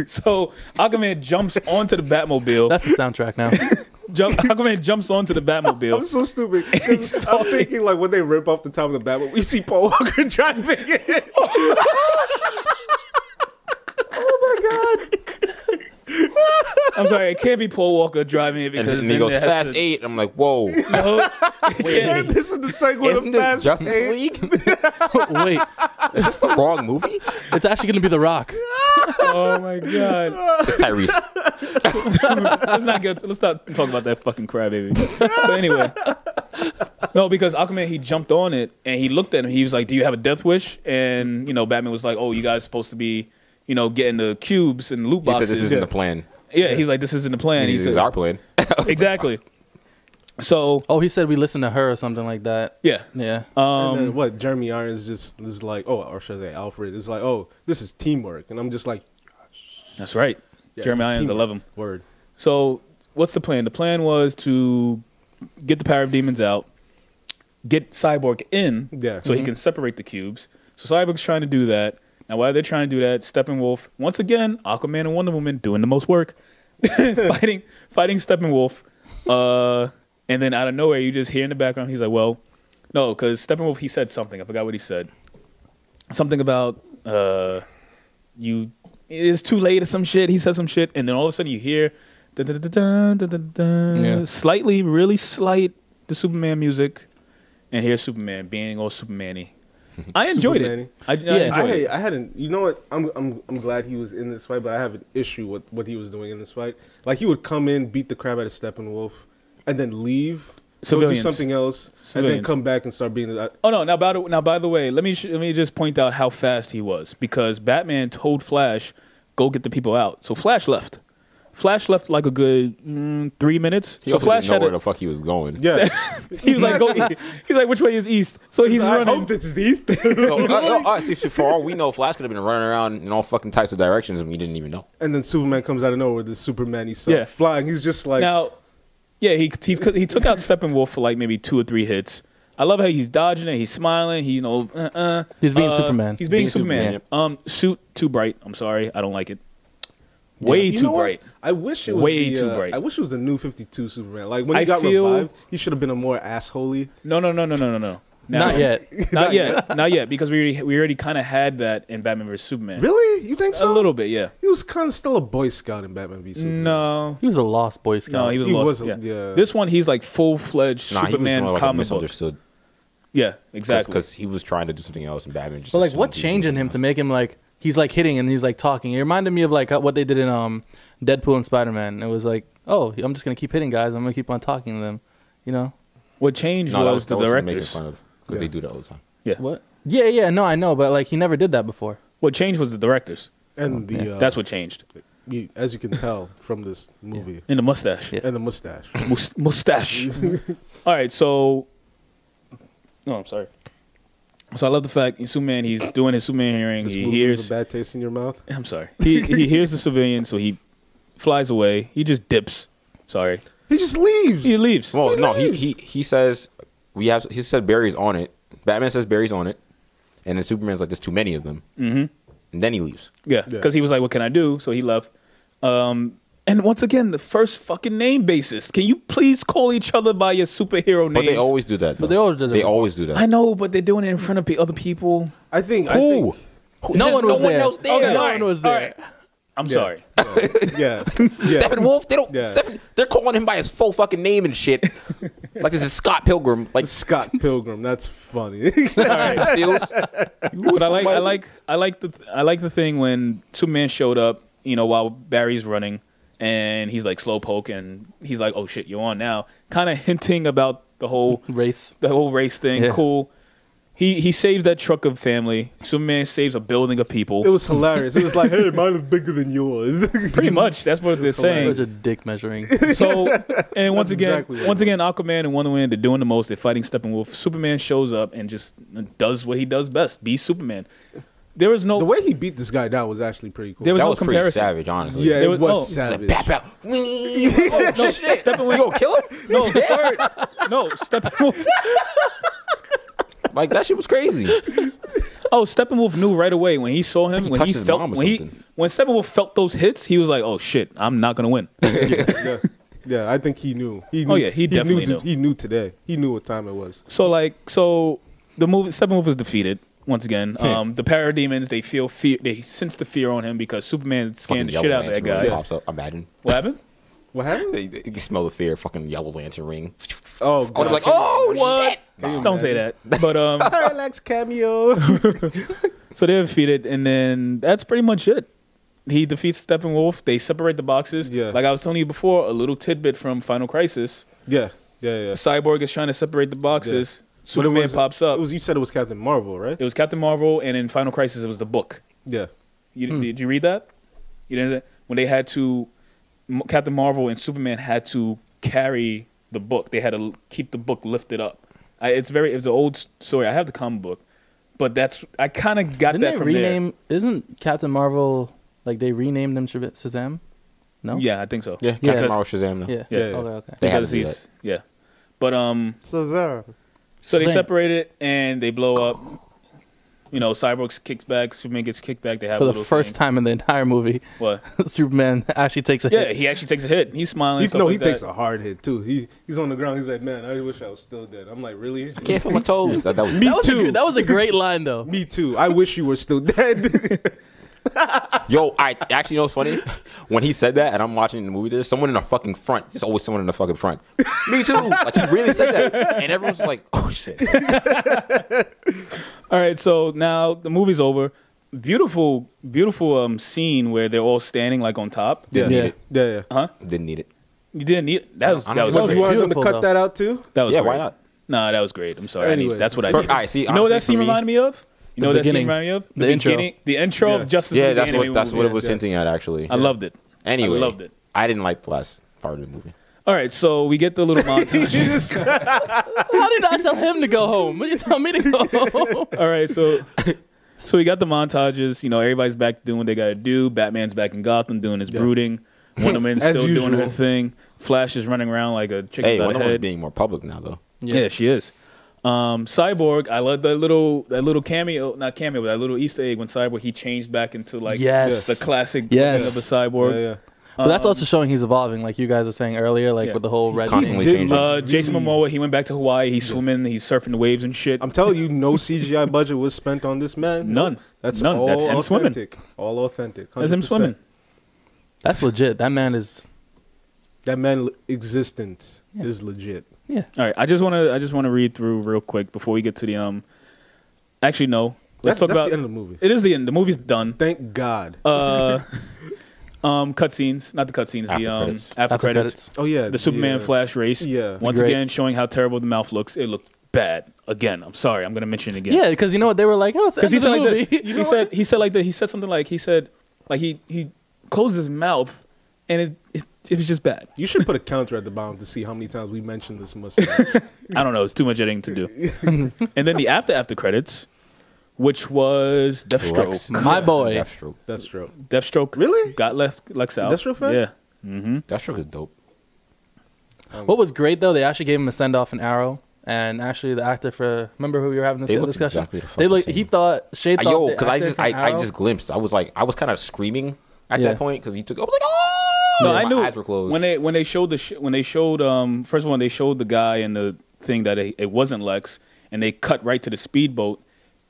So Aquaman jumps onto the Batmobile. That's the soundtrack now. Aquaman jumps onto the Batmobile. I'm so stupid. 'cause He's I'm talking. thinking like when they rip off the top of the Batmobile, we see Paul Walker driving it. I'm sorry, it can't be Paul Walker driving it And, because and he then goes it has Fast to- 8. I'm like, whoa. No, And this is the sequel Isn't of this Fast Justice 8. League? Wait, Is this the wrong movie? it's actually gonna be The Rock. oh my god. It's Tyrese. Let's not get. Let's not talk about that fucking crybaby. But anyway, no, because Aquaman he jumped on it and he looked at him. He was like, "Do you have a death wish?" And you know, Batman was like, "Oh, you guys supposed to be, you know, getting the cubes and loot He said boxes." this isn't the plan. Yeah, he's like, "This isn't the plan." And He this said, is our plan. exactly. So Oh, he said we listened to her or something like that. yeah, Yeah. And then what? Jeremy Irons just is like, oh, or should I say Alfred is like, oh, this is teamwork, and I'm just like, that's right. yeah, Jeremy it's Irons, I teamwork. love him. Word. So what's the plan? The plan was to get the parademons out, get Cyborg in, Yeah. so he can separate the cubes. So Cyborg's trying to do that. Now, while they're trying to do that, Steppenwolf, once again, Aquaman and Wonder Woman doing the most work, fighting Steppenwolf. And then out of nowhere, you just hear in the background, he's like, well, no, because Steppenwolf, he said something. I forgot what he said. Something about it's too late or some shit. He said some shit. And then all of a sudden you hear Yeah. slightly, really slight, the Superman music. And here's Superman being all Superman-y. I enjoyed Superman-y. it. I Yeah. enjoyed it. I hadn't. You know what? I'm glad he was in this fight, but I have an issue with what he was doing in this fight. Like he would come in, beat the crap out of Steppenwolf, and then leave, go do Civilians. something else, and Civilians. then come back and start being. Oh no! Now by the way, let me just point out how fast he was because Batman told Flash, "Go get the people out." So Flash left. Flash left like a good 3 minutes. He So also Flash didn't know had where a, the fuck he was going. Yeah, he was like, "Go." He's like, "Which way is east?" So he's I running. hope this is these. So, all right, see, for all we know, Flash could have been running around in all fucking types of directions and we didn't even know. And then Superman comes out of nowhere with this Superman-y self Yeah. flying. He's just like, Now, yeah, he took out Steppenwolf for like maybe 2 or 3 hits. I love how he's dodging it. He's smiling. He He's being Superman. He's being Being Superman. Superman, Suit too bright. I'm sorry, I don't like it. Way you too know what? bright. I wish it was Way the, too bright. I wish it was the new 52 Superman. Like when he I got feel- revived, he should have been a more assholey. No. Now- Not yet. Not yet. Not yet. Because we already kind of had that in Batman vs Superman. Really? You think A so? little bit, yeah. He was kind of still a Boy Scout in Batman v Superman. No. He was a lost Boy Scout. No, he was He lost. wasn't, yeah. This one, he's like full-fledged Nah, Superman he was more like a comic book. misunderstood. Yeah, exactly. Because he was trying to do something else and Batman just But like, assumed what he was changed in doing him to something make him like he's like hitting and he's like talking? It reminded me of like what they did in Deadpool and Spider-Man. It was like, oh, I'm just gonna keep hitting guys. I'm gonna keep on talking to them. You know What changed else. No, was the that was making directors. fun of because Yeah. they do that all the time. Yeah. what? Yeah. No, I know, but like he never did that before. What changed was the directors. And the That's what changed. as you can tell from this movie, In the mustache. Yeah. and the mustache. Mustache. All right, so. No, I'm sorry. So I love the fact Superman, he's doing his Superman hearing. This He movie hears. with a bad taste in your mouth. I'm sorry. He hears the civilian, so he flies away. He just dips. Sorry. He just leaves. He leaves. Well, no, leaves. he says he said Barry's on it. Batman says Barry's on it, and then Superman's like, "There's too many of them," and then he leaves. Yeah, Yeah. because he was like, "What can I do?" So he left. And once again, the first fucking name basis. Can you please call each other by your superhero names? But they always do that. But though. they always did it. They always do that. I know, but they're doing it in front of other people. I think. Who? No one was there. else there. Okay, No all one right, was all there. right. I'm sorry. Yeah. Steppenwolf, they don't. Yeah. They're calling him by his full fucking name and shit. Like this is Scott Pilgrim. Like Scott Pilgrim. That's funny. Stephen Stills. But I like the thing when Superman showed up, you know, while Barry's running, and he's like slowpoke, and he's like, "Oh shit, you're on now," kind of hinting about the whole Race. thing. Yeah. Cool. He saves that truck of family. Superman saves a building of people. It was hilarious. It was like, hey, mine is bigger than yours. Pretty much. That's what they're saying. Such a dick measuring. So, and once That's again, exactly what it Aquaman and Wonder Woman, they're doing the most. They're fighting Steppenwolf. Superman shows up and just does what he does best: be Superman. There was no The way he beat this guy down was actually pretty cool. There was That no was pretty comparison. savage, honestly. yeah, there it was- was oh. savage. Bap, bap. Oh shit! Steppenwolf. You gonna kill him? no Steppenwolf. Like that shit was crazy. Oh, Steppenwolf knew right away when he saw him. It's like he When he touched his felt mom or when something. when Steppenwolf felt those hits, he was like, "Oh shit, I'm not gonna win." Yeah, I think he knew. He knew. Oh, yeah, he definitely knew. He knew today. He knew what time it was. So the movie Steppenwolf was defeated once again. The parademons, they feel fear. They sense the fear on him because Superman scanned the Fucking shit Yellow out of that Lantern guy. pops up. Imagine. What happened? What happened? You can smell the fear. Fucking Yellow Lantern ring. Oh, I was like, oh shit. Don't say that. But Parallax cameo. so they're defeated, and then that's pretty much it. He defeats Steppenwolf. They separate the boxes. Yeah. Like I was telling you before, a little tidbit from Final Crisis. yeah. Cyborg is trying to separate the boxes. But it Superman was- pops up. You said it was Captain Marvel, right? It was Captain Marvel, and in Final Crisis, it was the book. Yeah. Did you read that? You didn't. When they had to, Captain Marvel and Superman had to carry the book. They had to keep the book lifted up. It's an old story. I have the comic book, but I kind of got Didn't that they from rename? Isn't Captain Marvel like they renamed him Shazam? No. there. Yeah, I think so. Yeah, Yeah. Captain Marvel Shazam. Now. Yeah. Yeah. Okay. They had Because to do he's but Shazam. so they Shazam. separate it and they blow up. You know, Cyborg kicks back, Superman gets kicked back. They have For a the little first thing. time in the entire movie, What? Superman actually takes a Yeah, hit. he actually takes a hit. He's smiling. He stuff like takes that. a hard hit too. He's on the ground. He's like, man, I wish I was still dead. I'm like, really? I can't feel my toes. That was, Me too. That was a great line though. Me too. I wish you were still dead. Yo, I actually know what's funny? When he said that and I'm watching the movie, there's someone in the fucking front. There's always someone in the fucking front. Me too. Like he really said that. And everyone's like, oh shit. All right, so now the movie's over. Beautiful scene where they're all standing like on top. yeah. Yeah. Yeah. Didn't need it. You didn't need that was I that don't was know. Well, great. you wanted them to Beautiful, cut though. that out too? That was Yeah, great. why not? Nah, that was great. I'm sorry. Anyways, That's what I For- need. all right, see, You know what that honestly, scene for me- reminded me of? You know what that scene beginning. reminded me of? The intro. beginning, the intro Yeah. of Justice Yeah, League that's anime what movie. it was hinting at actually. I loved it. Anyway, I loved it. I didn't like the last part of the movie. All right, so we get the little montage. How did I tell him to go home? What did you tell me to go home? All right, so we got the montages. You know, everybody's back doing what they got to do. Batman's back in Gotham doing his brooding. Wonder Woman's As still doing her usual. thing. Flash is running around like a chicken Hey, without Wonder a Woman's head. being more public now though. Yeah, she is. Cyborg, I love that little cameo, not cameo, but that little Easter egg when Cyborg he changed back into like Yes. the classic Yes. looking of the Cyborg. Yeah. But that's also showing he's evolving, like you guys were saying earlier, like Yeah. with the whole red Constantly thing. changing. Jason Momoa, he went back to Hawaii. He's swimming. He's surfing the waves and shit. I'm telling you, no CGI budget was spent on this man. None. That's None. all That's him swimming. authentic. All authentic. That's him 100%. swimming. That's legit. That man is. That man existence is legit. Yeah. All right, I just want to read through real quick before we get to the Actually, no. Let's That's talk about. the end of the movie. It is the end. The movie's done. Thank God. Cutscenes, not the cutscenes. After The credits. after credits. Oh yeah, The Superman Flash race. Yeah. Once Great. again, showing how terrible the mouth looks. It looked bad. Again, I'm sorry. I'm gonna mention it again. Yeah, because you know what they were like. Oh, it's the Because end he of said the like movie. this. He said like that. He said something like he closed his mouth, and it was just bad. You should put a counter at the bottom to see how many times we mentioned this mustache. I don't know. It's too much editing to do. And then the after credits, which was Deathstroke. Lex- My boy. Deathstroke. That's true. Deathstroke Really? got Lex out. Deathstroke fan? Yeah. Mm-hmm. Deathstroke is dope. What was great though, they actually gave him a send off in Arrow, and actually the actor for remember who we were having this They looked discussion. exactly the They fucking like same. he thought Shade thought Yo, the because I actor just from I Arrow- just glimpsed. I was kind of screaming at Yeah. that point because he took. I was like, oh. No, My I knew eyes were closed. when they showed first one they showed the guy and the thing that it wasn't Lex, and they cut right to the speedboat,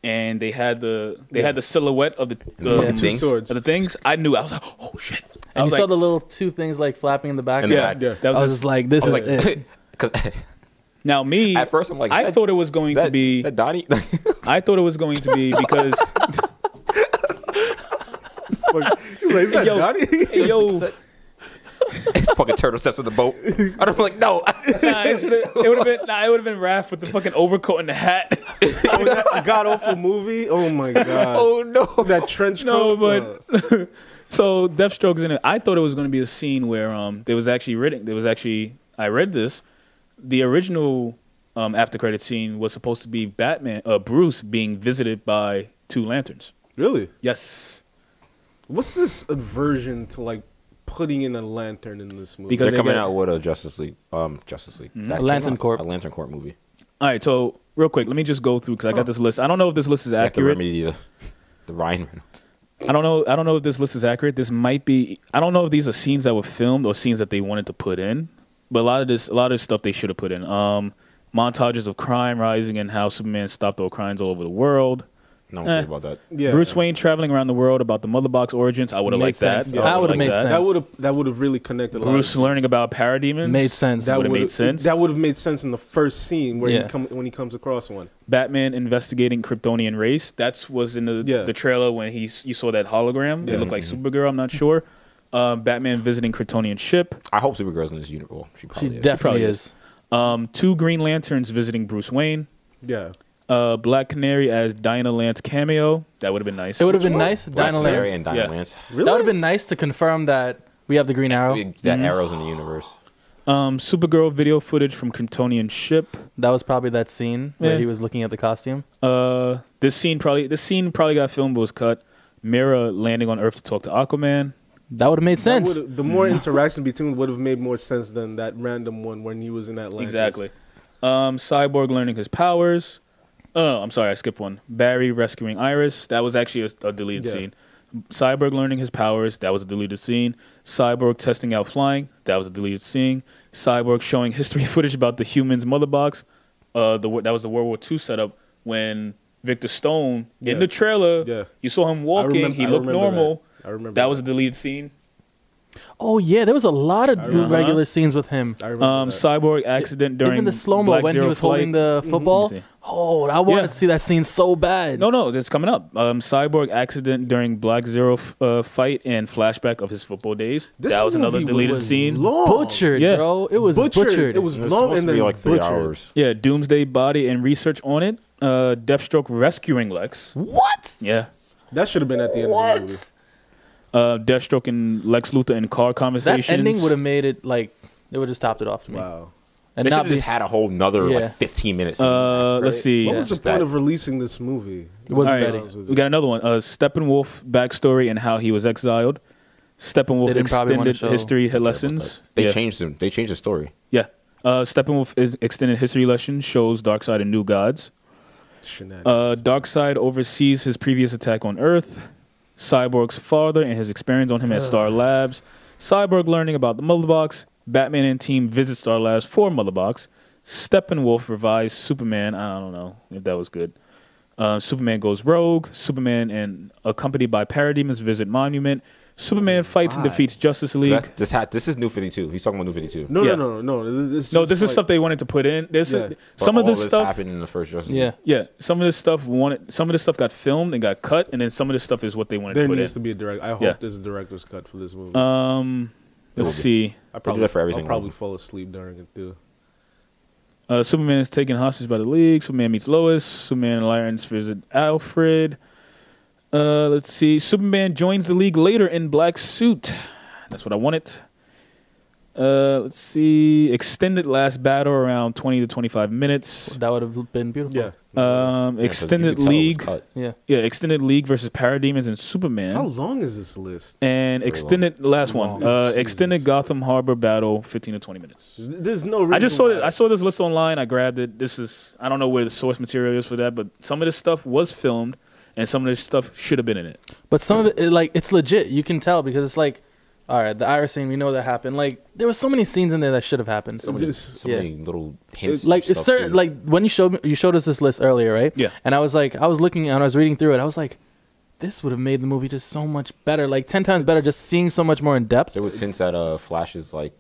and they had the silhouette of the fucking Two things. swords. of the things. I knew. I was like, oh shit. I And was you saw like, the little two things like flapping in the back. In the yeah, back. Yeah. that I was was just like, this I is was like, it. because now me. at first I'm like, I thought it was going to be. that Donnie. I thought it was going to be because He's like, is that Yo. Donnie? hey, yo, It's fucking turtle steps on the boat. I'm like, no. it would have been it would have been Raph with the fucking overcoat and the hat. Oh, that god awful movie. Oh my god. Oh no. That trench No, coat. but so Deathstroke's in it. I thought it was going to be a scene where there was actually I read this. The original after credit scene was supposed to be Bruce being visited by two lanterns. Really? Yes, What's this aversion to like putting in a lantern in this movie? Because They're they coming get- out with a Justice League. Justice League. That came Lantern out. Corp. A Lantern Corp movie. All right, so real quick, let me just go through because I got this list. I don't know if this list is They have to accurate. remedy the Ryan Reynolds. I don't know if this list is accurate. This might be. I don't know if these are scenes that were filmed or scenes that they wanted to put in. But a lot of this stuff they should have put in. Montages of crime rising and how Superman stopped all crimes all over the world. No one cares about that. Yeah. Bruce Wayne traveling around the world about the Mother Box origins. I would have liked Makes that. sense. I That would've would've liked made sense. That would have really connected. A lot Bruce of learning about parademons Made sense. That would have would've- made sense. That would have made sense in the first scene where Yeah. when he comes across one. Batman investigating Kryptonian race. That was in the trailer when you saw that hologram. It Yeah. looked like Supergirl. I'm not sure. Batman visiting Kryptonian ship. I hope Supergirl's in this universe. Well, she She probably is. definitely probably is. Two Green Lanterns visiting Bruce Wayne. Yeah. Black Canary as Dinah Lance cameo. That would have been nice. It would have been one? nice. Black Dinah Canary Lance. and Dinah Yeah. Lance. Really? That would have been nice to confirm that we have the Green Arrow. That Arrow's in the universe. Supergirl video footage from Kryptonian ship. That was probably that scene where Yeah. he was looking at the costume. This scene probably got filmed but was cut. Mira landing on Earth to talk to Aquaman. That would have made sense. The more interaction between would have made more sense than that random one when he was in Atlantis. Exactly. Cyborg learning his powers. Oh, I'm sorry, I skipped one. Barry rescuing Iris. That was actually a deleted Yeah. scene. Cyborg learning his powers. That was a deleted scene. Cyborg testing out flying. That was a deleted scene. Cyborg showing history footage about the humans' mother box. That was the World War II setup when Victor Stone in Yeah. the trailer. Yeah. You saw him walking. He I looked remember normal. I remember That was a deleted scene. Oh yeah, there was a lot of remember. regular scenes with him. I remember that. Cyborg accident during Even the slow mo Black when he Zero was holding flight. the football. Let me see. Oh, I wanted Yeah. to see that scene so bad. No, that's coming up. Cyborg accident during Black Zero fight and flashback of his football days. This That was another movie deleted was scene. long. Butchered, Yeah. bro. It was butchered. It was It's long supposed and to be then like 3 butchered. hours. Yeah, Doomsday body and research on it. Deathstroke rescuing Lex. What? Yeah. That should have been at the end of the movie. Deathstroke and Lex Luthor in car conversations. That ending would have made it like it would have stopped it off to me. Wow. And They should not have be just had a whole nother Yeah. like 15 minutes. Let's see. What Yeah. was the Just point that. of releasing this movie? it wasn't All right. ready. We got another one. Steppenwolf backstory and how he was exiled. Steppenwolf They didn't probably wanna extended show- history Care about lessons. that. They Yeah. changed them. They changed the story. Yeah. Steppenwolf extended history lessons shows Darkseid and New Gods. Shenanigans. Darkseid oversees his previous attack on Earth. Cyborg's father and his experience on him at Star Labs. Cyborg learning about the Mother Box. Batman and team visit Star Labs for Mother Box. Steppenwolf revised Superman. I don't know if that was good. Superman goes rogue. Superman and accompanied by parademons visit Monument. Superman fights and Why? defeats Justice League. This is New 52. He's talking about New 52. No, yeah. no. This No, this is stuff they wanted to put in. There's Yeah. some But of all this stuff. happened in the first Justice League. Yeah. Yeah, some of this stuff got filmed and got cut, and then some of this stuff is what they wanted There to put needs in. to be a direct. I hope Yeah. there's a director's cut for this movie. Let's see. I do that for everything, I'll probably man. fall asleep during it too. Superman is taken hostage by the League. Superman meets Lois. Superman and Alliance visit Alfred. Let's see. Superman joins the League later in black suit. That's what I wanted. Let's see. Extended last battle around 20 to 25 minutes. That would have been beautiful. Yeah. Yeah, 'cause you Extended could tell it was League. cut. Yeah. Yeah, Extended League versus Parademons and Superman. How long is this list? And Very extended last one. long. Extended Jesus. Gotham Harbor battle 15 to 20 minutes. There's no reason. I just saw why. it. I saw this list online. I grabbed it. I don't know where the source material is for that, but some of this stuff was filmed, and some of this stuff should have been in it. But some of it, like, it's legit. You can tell because it's like all right, the Iris scene, we know that happened. Like, there were so many scenes in there that should have happened. So many, This- so yeah. many little hints. Like, and it's stuff, certain, too. like when you showed us this list earlier, right? Yeah. And I was looking and I was reading through it. I was like, this would have made the movie just so much better, like 10 times better, just seeing so much more in depth. There was hints at Flash's like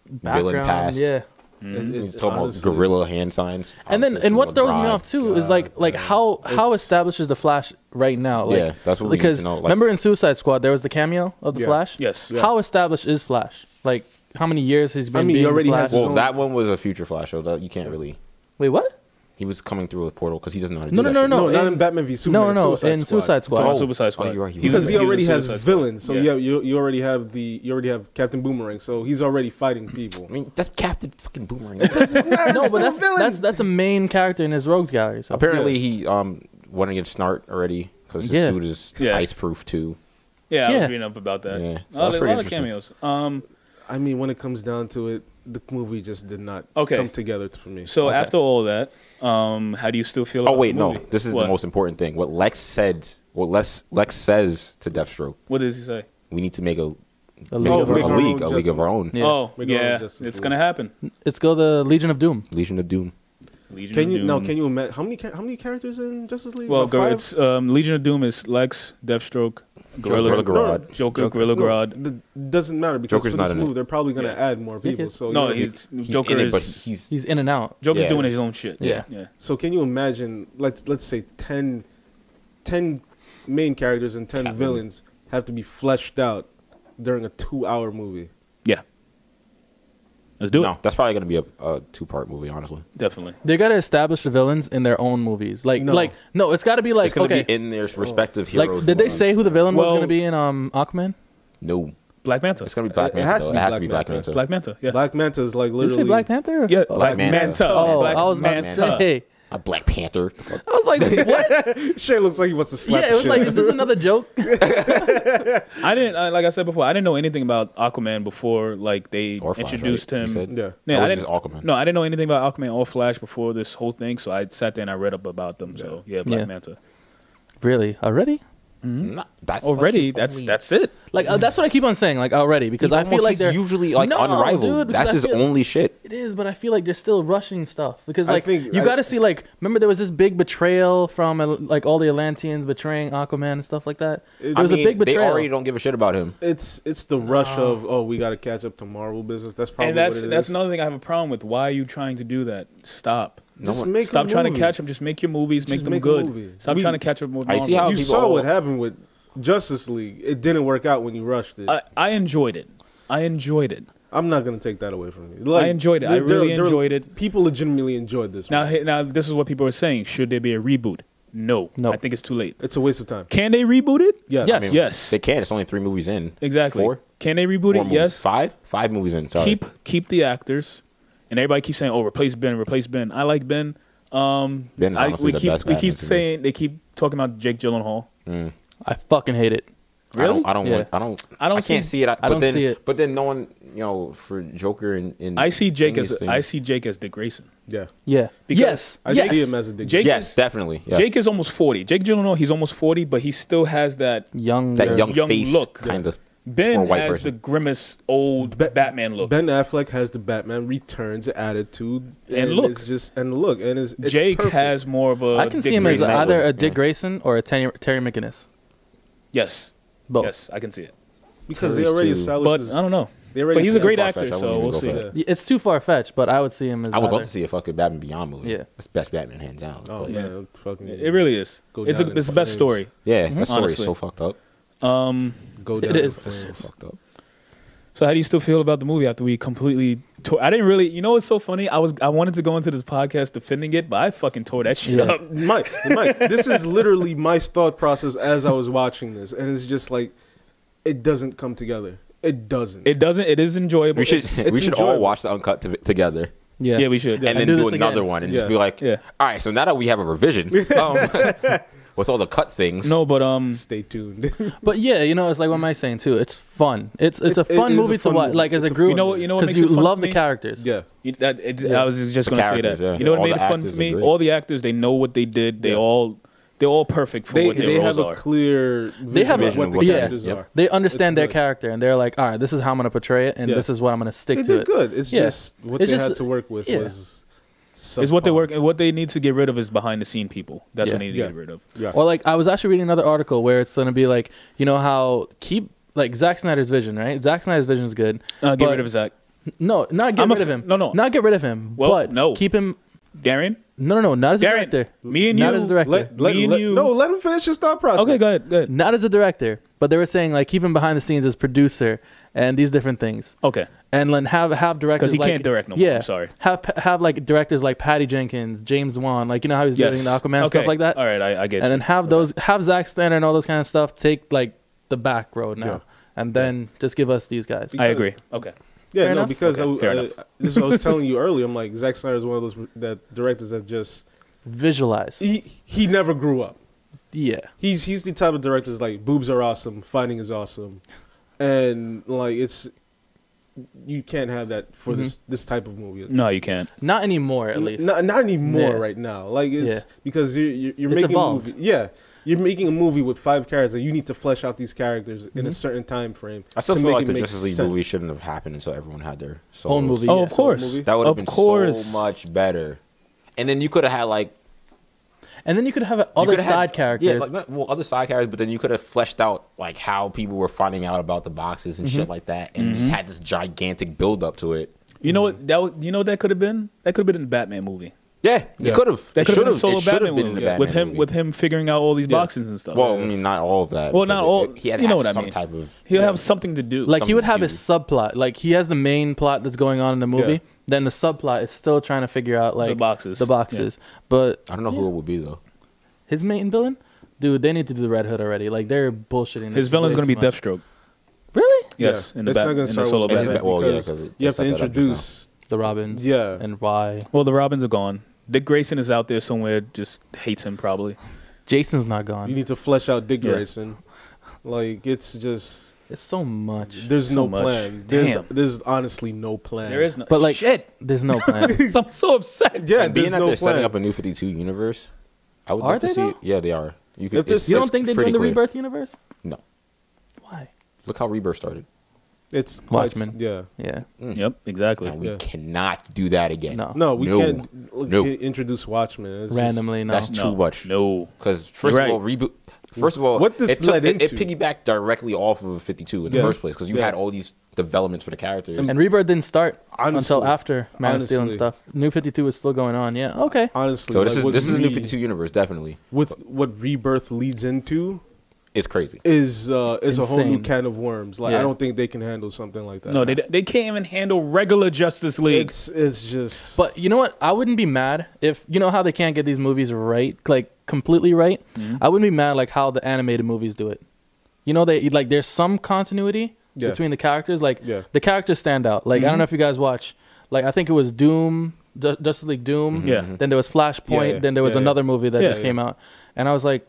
villain Background, past. yeah. He's talking honestly- about gorilla hand signs. And then, Obviously, and what it's throws me God. off too is like man. how It's- establishes the Flash right now? Like, Yeah, that's what we need because to know. Like, remember in Suicide Squad there was the cameo of the Yeah. Flash. Yes. Yeah. How established is Flash? Like how many years he's been mean, he being already the has Flash? his well, own- that one was a future Flash, so that you can't really. Wait, what? He was coming through a portal because he doesn't know how to No, do no, that no, shit. No, not in- in Batman v Superman. No, in Suicide Squad. Talking Oh. Suicide Squad. Oh, you're right, you're He right. Because he was already in has Suicide Squad. villains, so Yeah. you already have Captain Boomerang, so he's already fighting people. I mean, that's Captain fucking Boomerang. No, but that's a main character in his rogues gallery. So Apparently, he went against Snart already because his Yeah. suit is Yeah. ice proof too. Yeah, I Yeah. was reading up about that. Yeah, so a that's lot pretty of interesting. cameos. I mean, when it comes down to it, the movie just did not Okay. come together for me. So Okay. after all that, how do you still feel? Oh about wait, the no. movie? This is What? the most important thing. What Lex said. What Lex says to Deathstroke. What does he say? We need to make a a make League Oh, of a make Our our Own. league, own a league of our own. Yeah. Oh, Make our own yeah, Justice it's League. gonna happen. It's called the Legion of Doom. Legion of Doom. Legion Can of you Doom. now? Can you imagine how many characters in Justice League? Well, About five? it's Legion of Doom is Lex, Deathstroke, Gorilla, Gorilla Grodd, Grodd. Joker, Joker. Gorilla No, Grodd. doesn't matter because Joker's for not this in movie it. they're probably gonna Yeah. add more people. is. So No, you know, he's Joker in it, is but he's He's in and out. Joker's Yeah. doing his own shit. Yeah. yeah. so can you imagine? Let's say 10 main characters and 10 Catwoman. villains have to be fleshed out during a 2-hour movie. Yeah. Let's do no. it. That's probably gonna be a 2-part movie, honestly. Definitely. They gotta establish the villains in their own movies. Like No. no, it's gotta be like It's gonna okay. be in their respective Like heroes. did they movies. say who the villain was Well- gonna be in Aquaman? No. Black Manta. It's gonna be Black It Manta. has though. to be It has Black to be Black Manta. Manta. Black Manta. Yeah. Black Manta is like Did you literally say Black Panther? Yeah. Oh, Black Manta. Manta. Oh, Black I was about to Manta. say. A Black Panther. I was like, what? Shay looks like he wants to slap. Yeah, the it was shit like, out is of this her. another joke? I didn't like I said before. I didn't know anything about Aquaman before like they Or Flash, introduced right? You him. said? Yeah. Yeah, Or I just didn't. Aquaman. No, I didn't know anything about Aquaman or Flash before this whole thing. So I sat there and I read up about them. So yeah, Black Yeah. Manta. Really? Already? Nah, that's Already, like his only- that's it. Like that's what I keep on saying. Like already, because He's I feel almost- like he's they're usually like No, unrivaled. dude, because That's I his feel- only shit. It is, but I feel like they're still rushing stuff because I like think- you I- got to see like remember there was this big betrayal from like all the Atlanteans betraying Aquaman and stuff like that. It- There was I a mean, big they betrayal. already don't give a shit about him. It's the rush of we got to catch up to Marvel business. That's probably And that's what it that's is. another thing I have a problem with. Why are you trying to do that? Stop. Just one- make Stop a trying to movie. catch them. Just make your movies. Make Just them make a good. movie. Stop We- trying to catch up with I see Marvel. how You people saw all- what happened with Justice League. It didn't work out when you rushed it. I enjoyed it. I enjoyed it. I'm not gonna take that away from you. Like, I enjoyed it. I really enjoyed it. People legitimately enjoyed this. Now, movie. now this is what people are saying. Should there be a reboot? No. No. I think it's too late. It's a waste of time. Can they reboot it? Yes. Yes. I mean, Yes. They can. It's only 3 movies in. Exactly. 4? Can they reboot 4 it? movies. Yes. 5? 5 movies in. Sorry. Keep the actors, and everybody keeps saying, "Oh, replace Ben, replace Ben." I like Ben. Ben is honestly we the keep best we Batman keep to me. saying they keep talking about Jake Gyllenhaal. I fucking hate it. Really? I don't Yeah. want. I don't. I don't I can't see- see it. But don't then, see it. But then no one, for Joker and I see Jake as thing- I see Jake as Dick Grayson. Yeah. Yeah. Because- Yes. I yes. see him as a dick. Jake Yes, is, definitely. Yeah. Jake is almost 40. Jake Gyllenhaal, he's almost 40, but he still has that. young. that young face look. kind of. Ben For a white has person. the grimace old Batman look. Ben Affleck has the Batman Returns attitude And look. It's just and look and it's Jake perfect. has more of a. I can Dick see him as Grayson. Grayson. either a Dick Yeah. Grayson or a Terry McGinnis. Yes. Both. Yes, I can see it. because they Terry's already too- established. But I don't know. They already But he's a great established- actor, I wouldn't so even we'll go see. for It's too far fetched, but I would see him as. I would love either. to see a fucking Batman Beyond movie. Yeah. That's best Batman hands down. Oh But Yeah. man, fucking It really is. Go It's down in it's the best flames. story. yeah, that story Honestly. is so fucked up. go It down. in is. flames. So fucked up. So how do you still feel about the movie after we completely tore? I didn't really. You know what's so funny? I wanted to go into this podcast defending it, but I fucking tore that shit Yeah. up. Mike, this is literally my thought process as I was watching this, and it's just like it doesn't come together. It doesn't. It doesn't. It is enjoyable. We should It's- we should all enjoyable. watch the uncut together. Yeah. yeah, we should. And then do do this another again. one and Yeah. just be like, Yeah. all right, so now that we have a revision with all the cut things. No, but Stay tuned. But yeah, it's like what am I saying too? It's fun. It's a It fun is a movie to fun watch, movie. like as a It's a group. You know what because makes you it fun love for the me? characters. yeah, I was just The going to say that. characters, yeah. You know what All made the it fun actors for are me? great. All the actors, they know what they did. They Yeah. all they're all perfect for what their they roles have are. a clear They have vision a- of what the yeah. characters Yep. are. They understand It's their good. character, and they're like, all right, this is how I'm gonna portray it, and Yeah. this is what I'm gonna stick They to did it. good. It's Yeah. just what It's they just- had to work with yeah. was. Is what they subpar. work and what they need to get rid of is behind the scene people. That's Yeah. what they need to Yeah. get rid of. Yeah. Or like I was actually reading another article where it's gonna be like, you know how keep like Zack Snyder's vision, right? Zack Snyder's vision is good. Get But- rid of Zach. No, not get I'm a rid of f- him. no. Not get rid of him. Well, but no. keep him. Darian, No, not as a Darren, director. me and Not you. as director. Me and you- No, let him finish his thought process. Okay, go ahead. Go ahead. Not as a director, but they were saying like keep him behind the scenes as producer and these different things, Okay, and then have directors because he like, can't direct no more. Yeah, I'm sorry. have like directors like Patty Jenkins, James Wan, like you know how he's Yes. doing the Aquaman Okay. stuff like that, All right, I get and you. then have Zack Snyder and all those kind of stuff take like the back road now, Yeah. and then just give us these guys. I agree. Okay. Yeah, Fair no, enough? because Okay, fair I, enough. this is what I was telling you earlier. I'm like Zack Snyder is one of those directors that just Visualize, he never grew up. yeah. He's the type of director that's like boobs are awesome, fighting is awesome, and like it's you can't have that for this type of movie. No, you can't. Not anymore, at least. Not anymore Yeah. right now. Like it's Yeah. because you're It's making evolved. a movie. Yeah, you're making a movie with 5 characters. You need to flesh out these characters in a certain time frame. I still to feel make like it the make Justice League sense. movie shouldn't have happened until everyone had their Own solos. movie. Oh, Yeah. of course. movie. That would have Of been course. so much better. And then you could have had like And then you could have you other coulda had- side characters. Yeah, like, well, other side characters, but then you could have fleshed out like how people were finding out about the boxes and shit like that, and just had this gigantic build up to it. You know what? You know what that could have been? That could have been in the Batman movie. Yeah, Yeah. it could have. That It could have should been a have. solo It should Batman have been in the movie Batman with him movie. with him figuring out all these Yeah. boxes and stuff. Well, I mean, not all of that. Well, not because all- He had to you know have what I some mean. type of. he'll have something to do. Like he would something have to his subplot. Like he has the main plot that's going on in the movie. Yeah. Then the subplot is still trying to figure out like The boxes. The boxes. But I don't know who it would be though. his main villain, dude, they need to do the Red Hood already. Like they're bullshitting. His this villain's way gonna be too much. Deathstroke. Really? Yes, Yeah. in the It's not Bat- gonna in the start solo with Batman. Batman. Well, yeah, because 'cause it- you have they to set that up just now. introduce. The Robins. Yeah. And why? Well, the Robins are gone. Dick Grayson is out there somewhere, just hates him probably. Jason's not gone. You need to flesh out Dick Yeah. Grayson. Like it's just It's so much. there's So no much. plan. Damn. There's honestly no plan. There is no. But, like, shit, There's no plan. I'm so upset. Yeah, And being there's that no they're setting plan. up a new 52 universe, I would Are love to they, see. though? It. Yeah, they are. You If there's- You don't think they're doing pretty the clear. Rebirth universe? No. Why? Look how Rebirth started. It's quite, Watchmen. Yeah. Yeah. Yep, exactly. And we Yeah. cannot do that again. No. No, we No. can't No. introduce Watchmen. It's just- Randomly, no. That's too much. No. Because first You're of all, right. reboot. First of all, What this led it into. piggybacked directly off of 52 in the Yeah. first place because you Yeah. had all these developments for the characters. And Rebirth didn't start Honestly. until after Man of Steel and Honestly. stuff. New 52 is still going on. Yeah. Okay. Honestly, so like, this is what this is a new we- 52 universe, definitely. With what Rebirth leads into It's crazy. is a whole new Insane. can of worms. Like Yeah. I don't think they can handle something like that. No, they can't even handle regular Justice League. It's just. But you know what? I wouldn't be mad if you know how they can't get these movies right, like completely right. I wouldn't be mad like how the animated movies do it. You know, they like there's some continuity Yeah. between the characters. Like Yeah. the characters stand out. Like I don't know if you guys watch. Like I think it was Doom, Justice League Doom. Yeah. Then there was Flashpoint. Yeah. Then there was Yeah, yeah. another movie that Yeah. just came out, and I was like,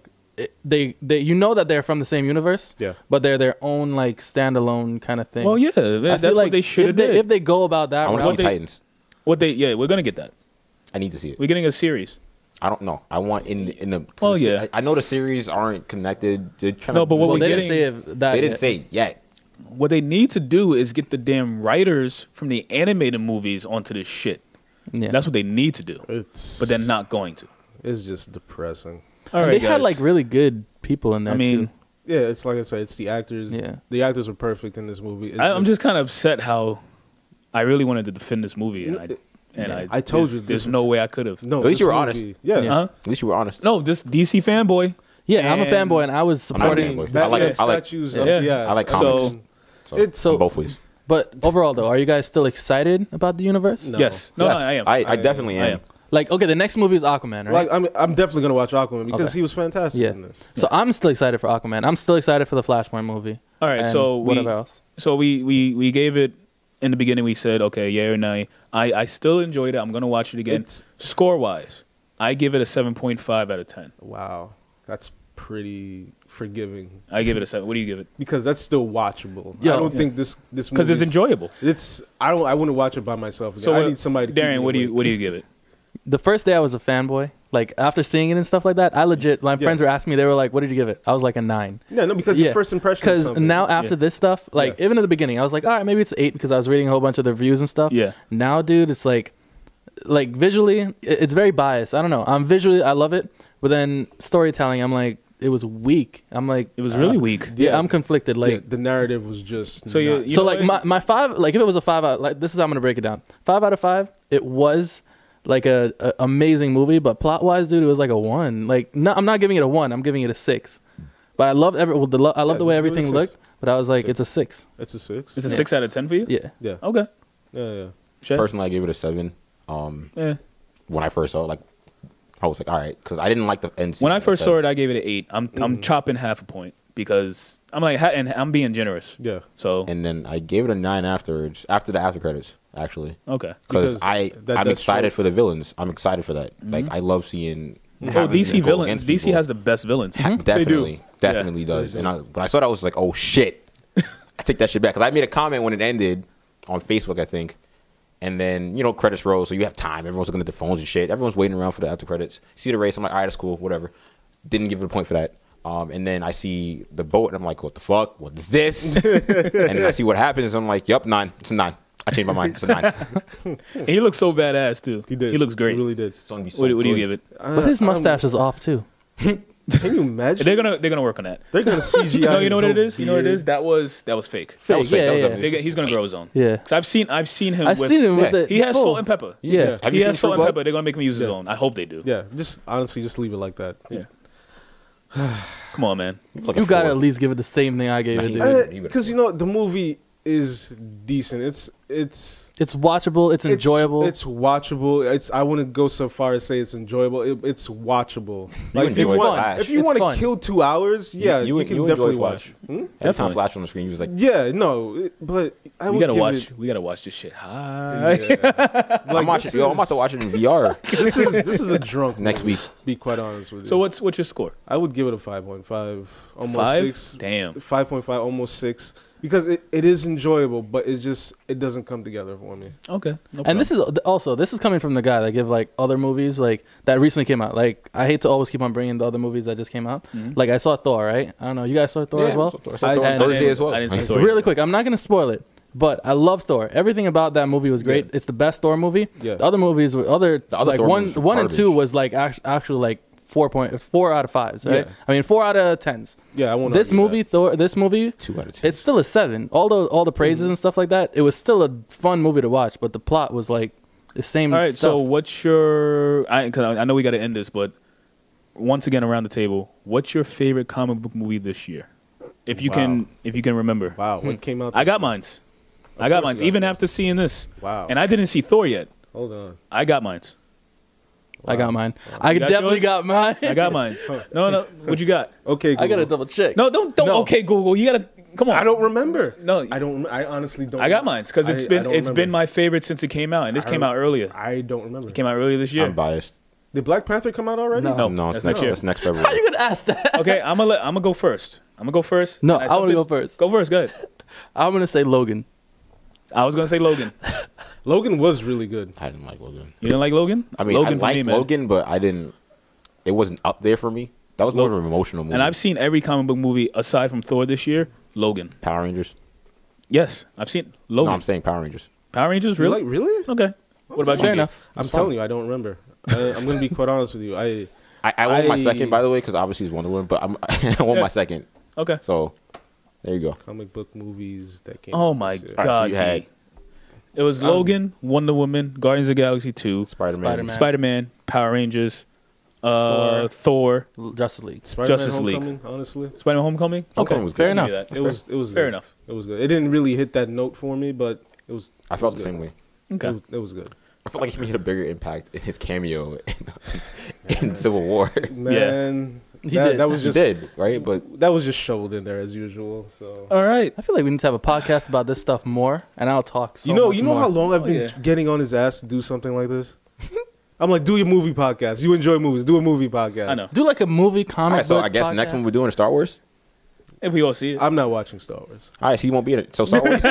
they you know that they're from the same universe. Yeah. But they're their own like standalone kind of thing. Well, yeah, I feel that's like what they should have if did. if they go about that I want to route, see Titans. We're gonna get that. I need to see it. We're getting a series. I don't know. I want in the. Well, yeah. I know the series aren't connected. They're trying No, to but what well, we're they didn't getting- say if that. they didn't yet. say it yet. What they need to do is get the damn writers from the animated movies onto this shit. Yeah. That's what they need to do. It's. But they're not going to. It's just depressing. All And right, they had guys. like really good people in there. I mean, too. Yeah, it's like I said. It's the actors. Yeah. The actors were perfect in this movie. It's I'm just kind of upset how I really wanted to defend this movie, and Yeah. I told there's- you there's this- no way I could have. No, At least this you were movie- honest. Yeah. Yeah. Huh? At least you were honest. No, this DC fanboy. Yeah, I'm a And- fanboy, and I was I'm not a supporting. fanboy. Batman I like- statues. yeah. Up the ass. I like So- comics. So, It's- both ways. But overall, though, are you guys still excited about the universe? No. Yes. No, Yes, I am. I definitely I am. am. Like, okay, the next movie is Aquaman, right? Like I'm definitely gonna watch Aquaman because Okay. he was fantastic Yeah. in this. So I'm still excited for Aquaman. I'm still excited for the Flashpoint movie. All right, and so whatever else. we gave it in the beginning. We said okay, yeah or nay. I still enjoyed it. I'm gonna watch it again. It's Score wise, I give it a 7.5 out of 10. wow, that's pretty forgiving I give it a 7. What do you give it? because that's still watchable. Yo. I don't Yeah. think this Because it's movie's- enjoyable. It's I wouldn't watch it by myself. Again. So I what- need somebody. To keep Darian, me what do awake. you give it? The first day I was a fanboy, Like after seeing it and stuff like that, I legit. My Yeah. friends were asking me. They were like, "What did you give it?" I was like a 9. Yeah, no, because your first impression. of Because something. now after this stuff, like Yeah. even at the beginning, I was like, all right, maybe it's 8 because I was reading a whole bunch of the reviews and stuff. Yeah. Now, dude, it's like visually, it's very biased. I don't know. I'm visually, I love it, but then storytelling, I'm like, it was weak. I'm like, It was really weak. Yeah, I'm conflicted. Like, yeah, the narrative was just. So you- not- you so know like what? my 5, like if it was a 5 out, like this is how I'm gonna break it down. 5 out of 5, it was like a amazing movie, but plot wise, dude, it was like a 1. Like, no, I'm not giving it a 1. I'm giving it a 6. But I love I love the way just give it a everything 6. looked. But I was like, it's a 6. It's a 6. It's a Yeah. 6 out of 10 for you. Yeah. Yeah. Okay. Yeah. Shay? Personally, I gave it a 7. Yeah. When I first saw it, like, I was like, all right, because I didn't like the end scene. When I first saw it, I gave it an 8. I'm chopping half a point because I'm like, and I'm being generous. Yeah. So and then I gave it a 9 afterwards, after the after credits, actually, okay. because Because I'm that's excited true. for the villains. I'm excited for that. Like, I love seeing. Oh, having DC them go villains. against DC people. has the best villains. Definitely, Yeah. definitely does. They And do. when I saw that, I was like, oh shit, I take that shit back. Because I made a comment when it ended on Facebook, I think. And then, you know, credits roll, so you have time. Everyone's looking at their phones and shit. Everyone's waiting around for the after credits. See the race, I'm like, all right, that's cool, whatever. Didn't give it a point for that. And then I see the boat, and I'm like, what the fuck? What is this? And then I see what happens, and I'm like, yup, 9. It's a 9. I changed my mind. It's a 9. And he looks so badass too. He did. He looks great. He really did. It's gonna be so What do you good. give it? But his mustache is off too. Can you imagine? They're gonna work on that. They're gonna CGI. No, you know what his it whole is. You know what it beard. is. That was fake. That was fake. Yeah, That was yeah. definitely- He's gonna grow his own. Yeah. So I've seen him. I've with, seen him with yeah. it. He has oh. salt and pepper. Yeah. Have He you has seen salt and Fruit pepper. Blood? They're gonna make him use his Yeah. own. I hope they do. Yeah, just honestly, just leave it like that. Yeah. Come on, man. Like a You gotta 4. at least give it the same thing I gave Nah, it, he- dude. he would've- Because you know the movie is decent. It's watchable. It's enjoyable. It's watchable. I wouldn't go so far as say it's enjoyable. It's watchable. You if you enjoy want, Flash. if you It's want to fun. kill 2 hours, yeah, you, can enjoy definitely Flash. watch. Every time Definitely. Flash on the screen, he was like, Yeah, no, but I We would gotta give watch. It, We gotta watch this shit. Hi. yeah. I'm Like, watching. this Yo, I'm is- about to watch it in VR This is a drunk next movie, week. Be quite honest with you. So what's your score? I would give it a 5.5, almost 5? 6. Damn. 5.5, almost 6, because it is enjoyable, but it doesn't come together for me. Okay. No and this is coming from the guy that give like other movies like that recently came out. Like I hate to always keep on bringing the other movies that just came out. Mhm. Like I saw Thor, right? I don't know. You guys saw Thor as well? I- Thor and- Thursday as well. I didn't see So Thor. really quick, I'm not gonna spoil it, but I love Thor. Everything about that movie was great. Yeah. It's the best Thor movie. Yeah. The other movies were other like Thor one movies were and 2 garbage. was like actually like 4 out of 5s, right? Yeah. I mean 4 out of 10s. Yeah, I won't. This argue movie, Thor, this movie, 2 out of 10. it's still a 7. All the praises and stuff like that. It was still a fun movie to watch, but the plot was like the same. All right. stuff. So what's your? Cause I know we got to end this, but once again around the table, what's your favorite comic book movie this year? If you can remember. that. Wow, what came out? I this got year? mines. I got course mines. you got Even mine. after seeing this, Wow. and I didn't see Thor yet. Hold on. I got mines. I got mine. I You got definitely yours? got mine. I got mines. No. What you got? Okay, I gotta Google. double check. No, don't. No. Okay, Google. You gotta. Come on. I don't remember. No. I don't. I honestly don't. I got mines because I it's don't been remember. my favorite since it came out, and this I came don't- out earlier. I don't remember. Came out earlier this year. I'm biased. Did Black Panther come out already? No. No, No, it's that's next. next year. That's next How are February. you gonna ask that? Okay, I'm gonna go first. No, And I want to go something- first. Go first. Go ahead. I'm gonna say Logan. I was gonna say Logan. Logan was really good. I didn't like Logan. You didn't like Logan? I mean, Logan I for liked me, man. Logan, but I didn't. It wasn't up there for me. That was more of an emotional movie. And I've seen every comic book movie aside from Thor this year. Logan. Power Rangers. Yes, I've seen Logan. No, I'm saying Power Rangers. Power Rangers, You really? like, really? Okay. What about Fair you? enough. I'm It's fun. telling you, I don't remember. I'm gonna be quite honest with you. I want my I- second, by the way, because obviously it's Wonder Woman. But I want Yeah. my second. Okay. So there you go. comic book movies that came. Oh out my this year. All right, so God. you had- D. It was Logan, Wonder Woman, Guardians of the Galaxy 2, Spider-Man. Spider-Man. Spider-Man, Power Rangers, Thor, Justice League. Spider-Man Justice League. Homecoming, honestly, Spider-Man Homecoming. Homecoming was Fair good. I'll give enough. you that. it was fair good. enough. It was good. It didn't really hit that note for me, but it was. I felt it the was same way. Okay. It was good. I felt like he made a bigger impact in his cameo in Civil War. Man, He that, did. that was He just did, right? But that was just shoveled in there as usual. So All right. I feel like we need to have a podcast about this stuff more, and I'll talk. So you know much more. how long I've Oh, been yeah. getting on his ass to do something like this. I'm like, do your movie podcast. You enjoy movies. Do a movie podcast. I know. do like a movie all comic. right, so book I guess the next podcast. one we're doing is Star Wars. If we all see it. I'm not watching Star Wars. All right, so he won't be in it. So Star Wars.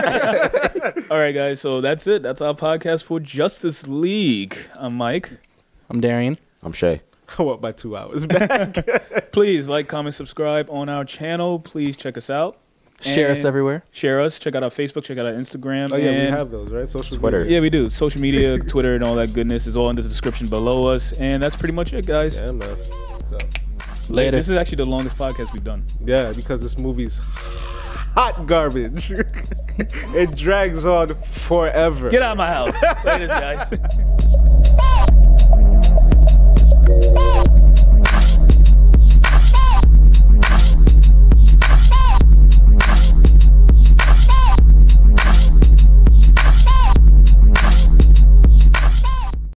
All right, guys. So that's it. That's our podcast for Justice League. I'm Mike. I'm Darian. I'm Shay. I want my 2 hours back. Please like, comment, subscribe on our channel. Please check us out. Share us And everywhere. Share us. Check out our Facebook. Check out our Instagram. Oh yeah, we and have those, right? Social Twitter. media. Yeah, we do. Social media, Twitter, and all that goodness is all in the description below us. And that's pretty much it, guys. Yeah, man. So, Later. This is actually the longest podcast we've done. yeah, because this movie's hot garbage. It drags on forever. Get out of my house. Later, guys.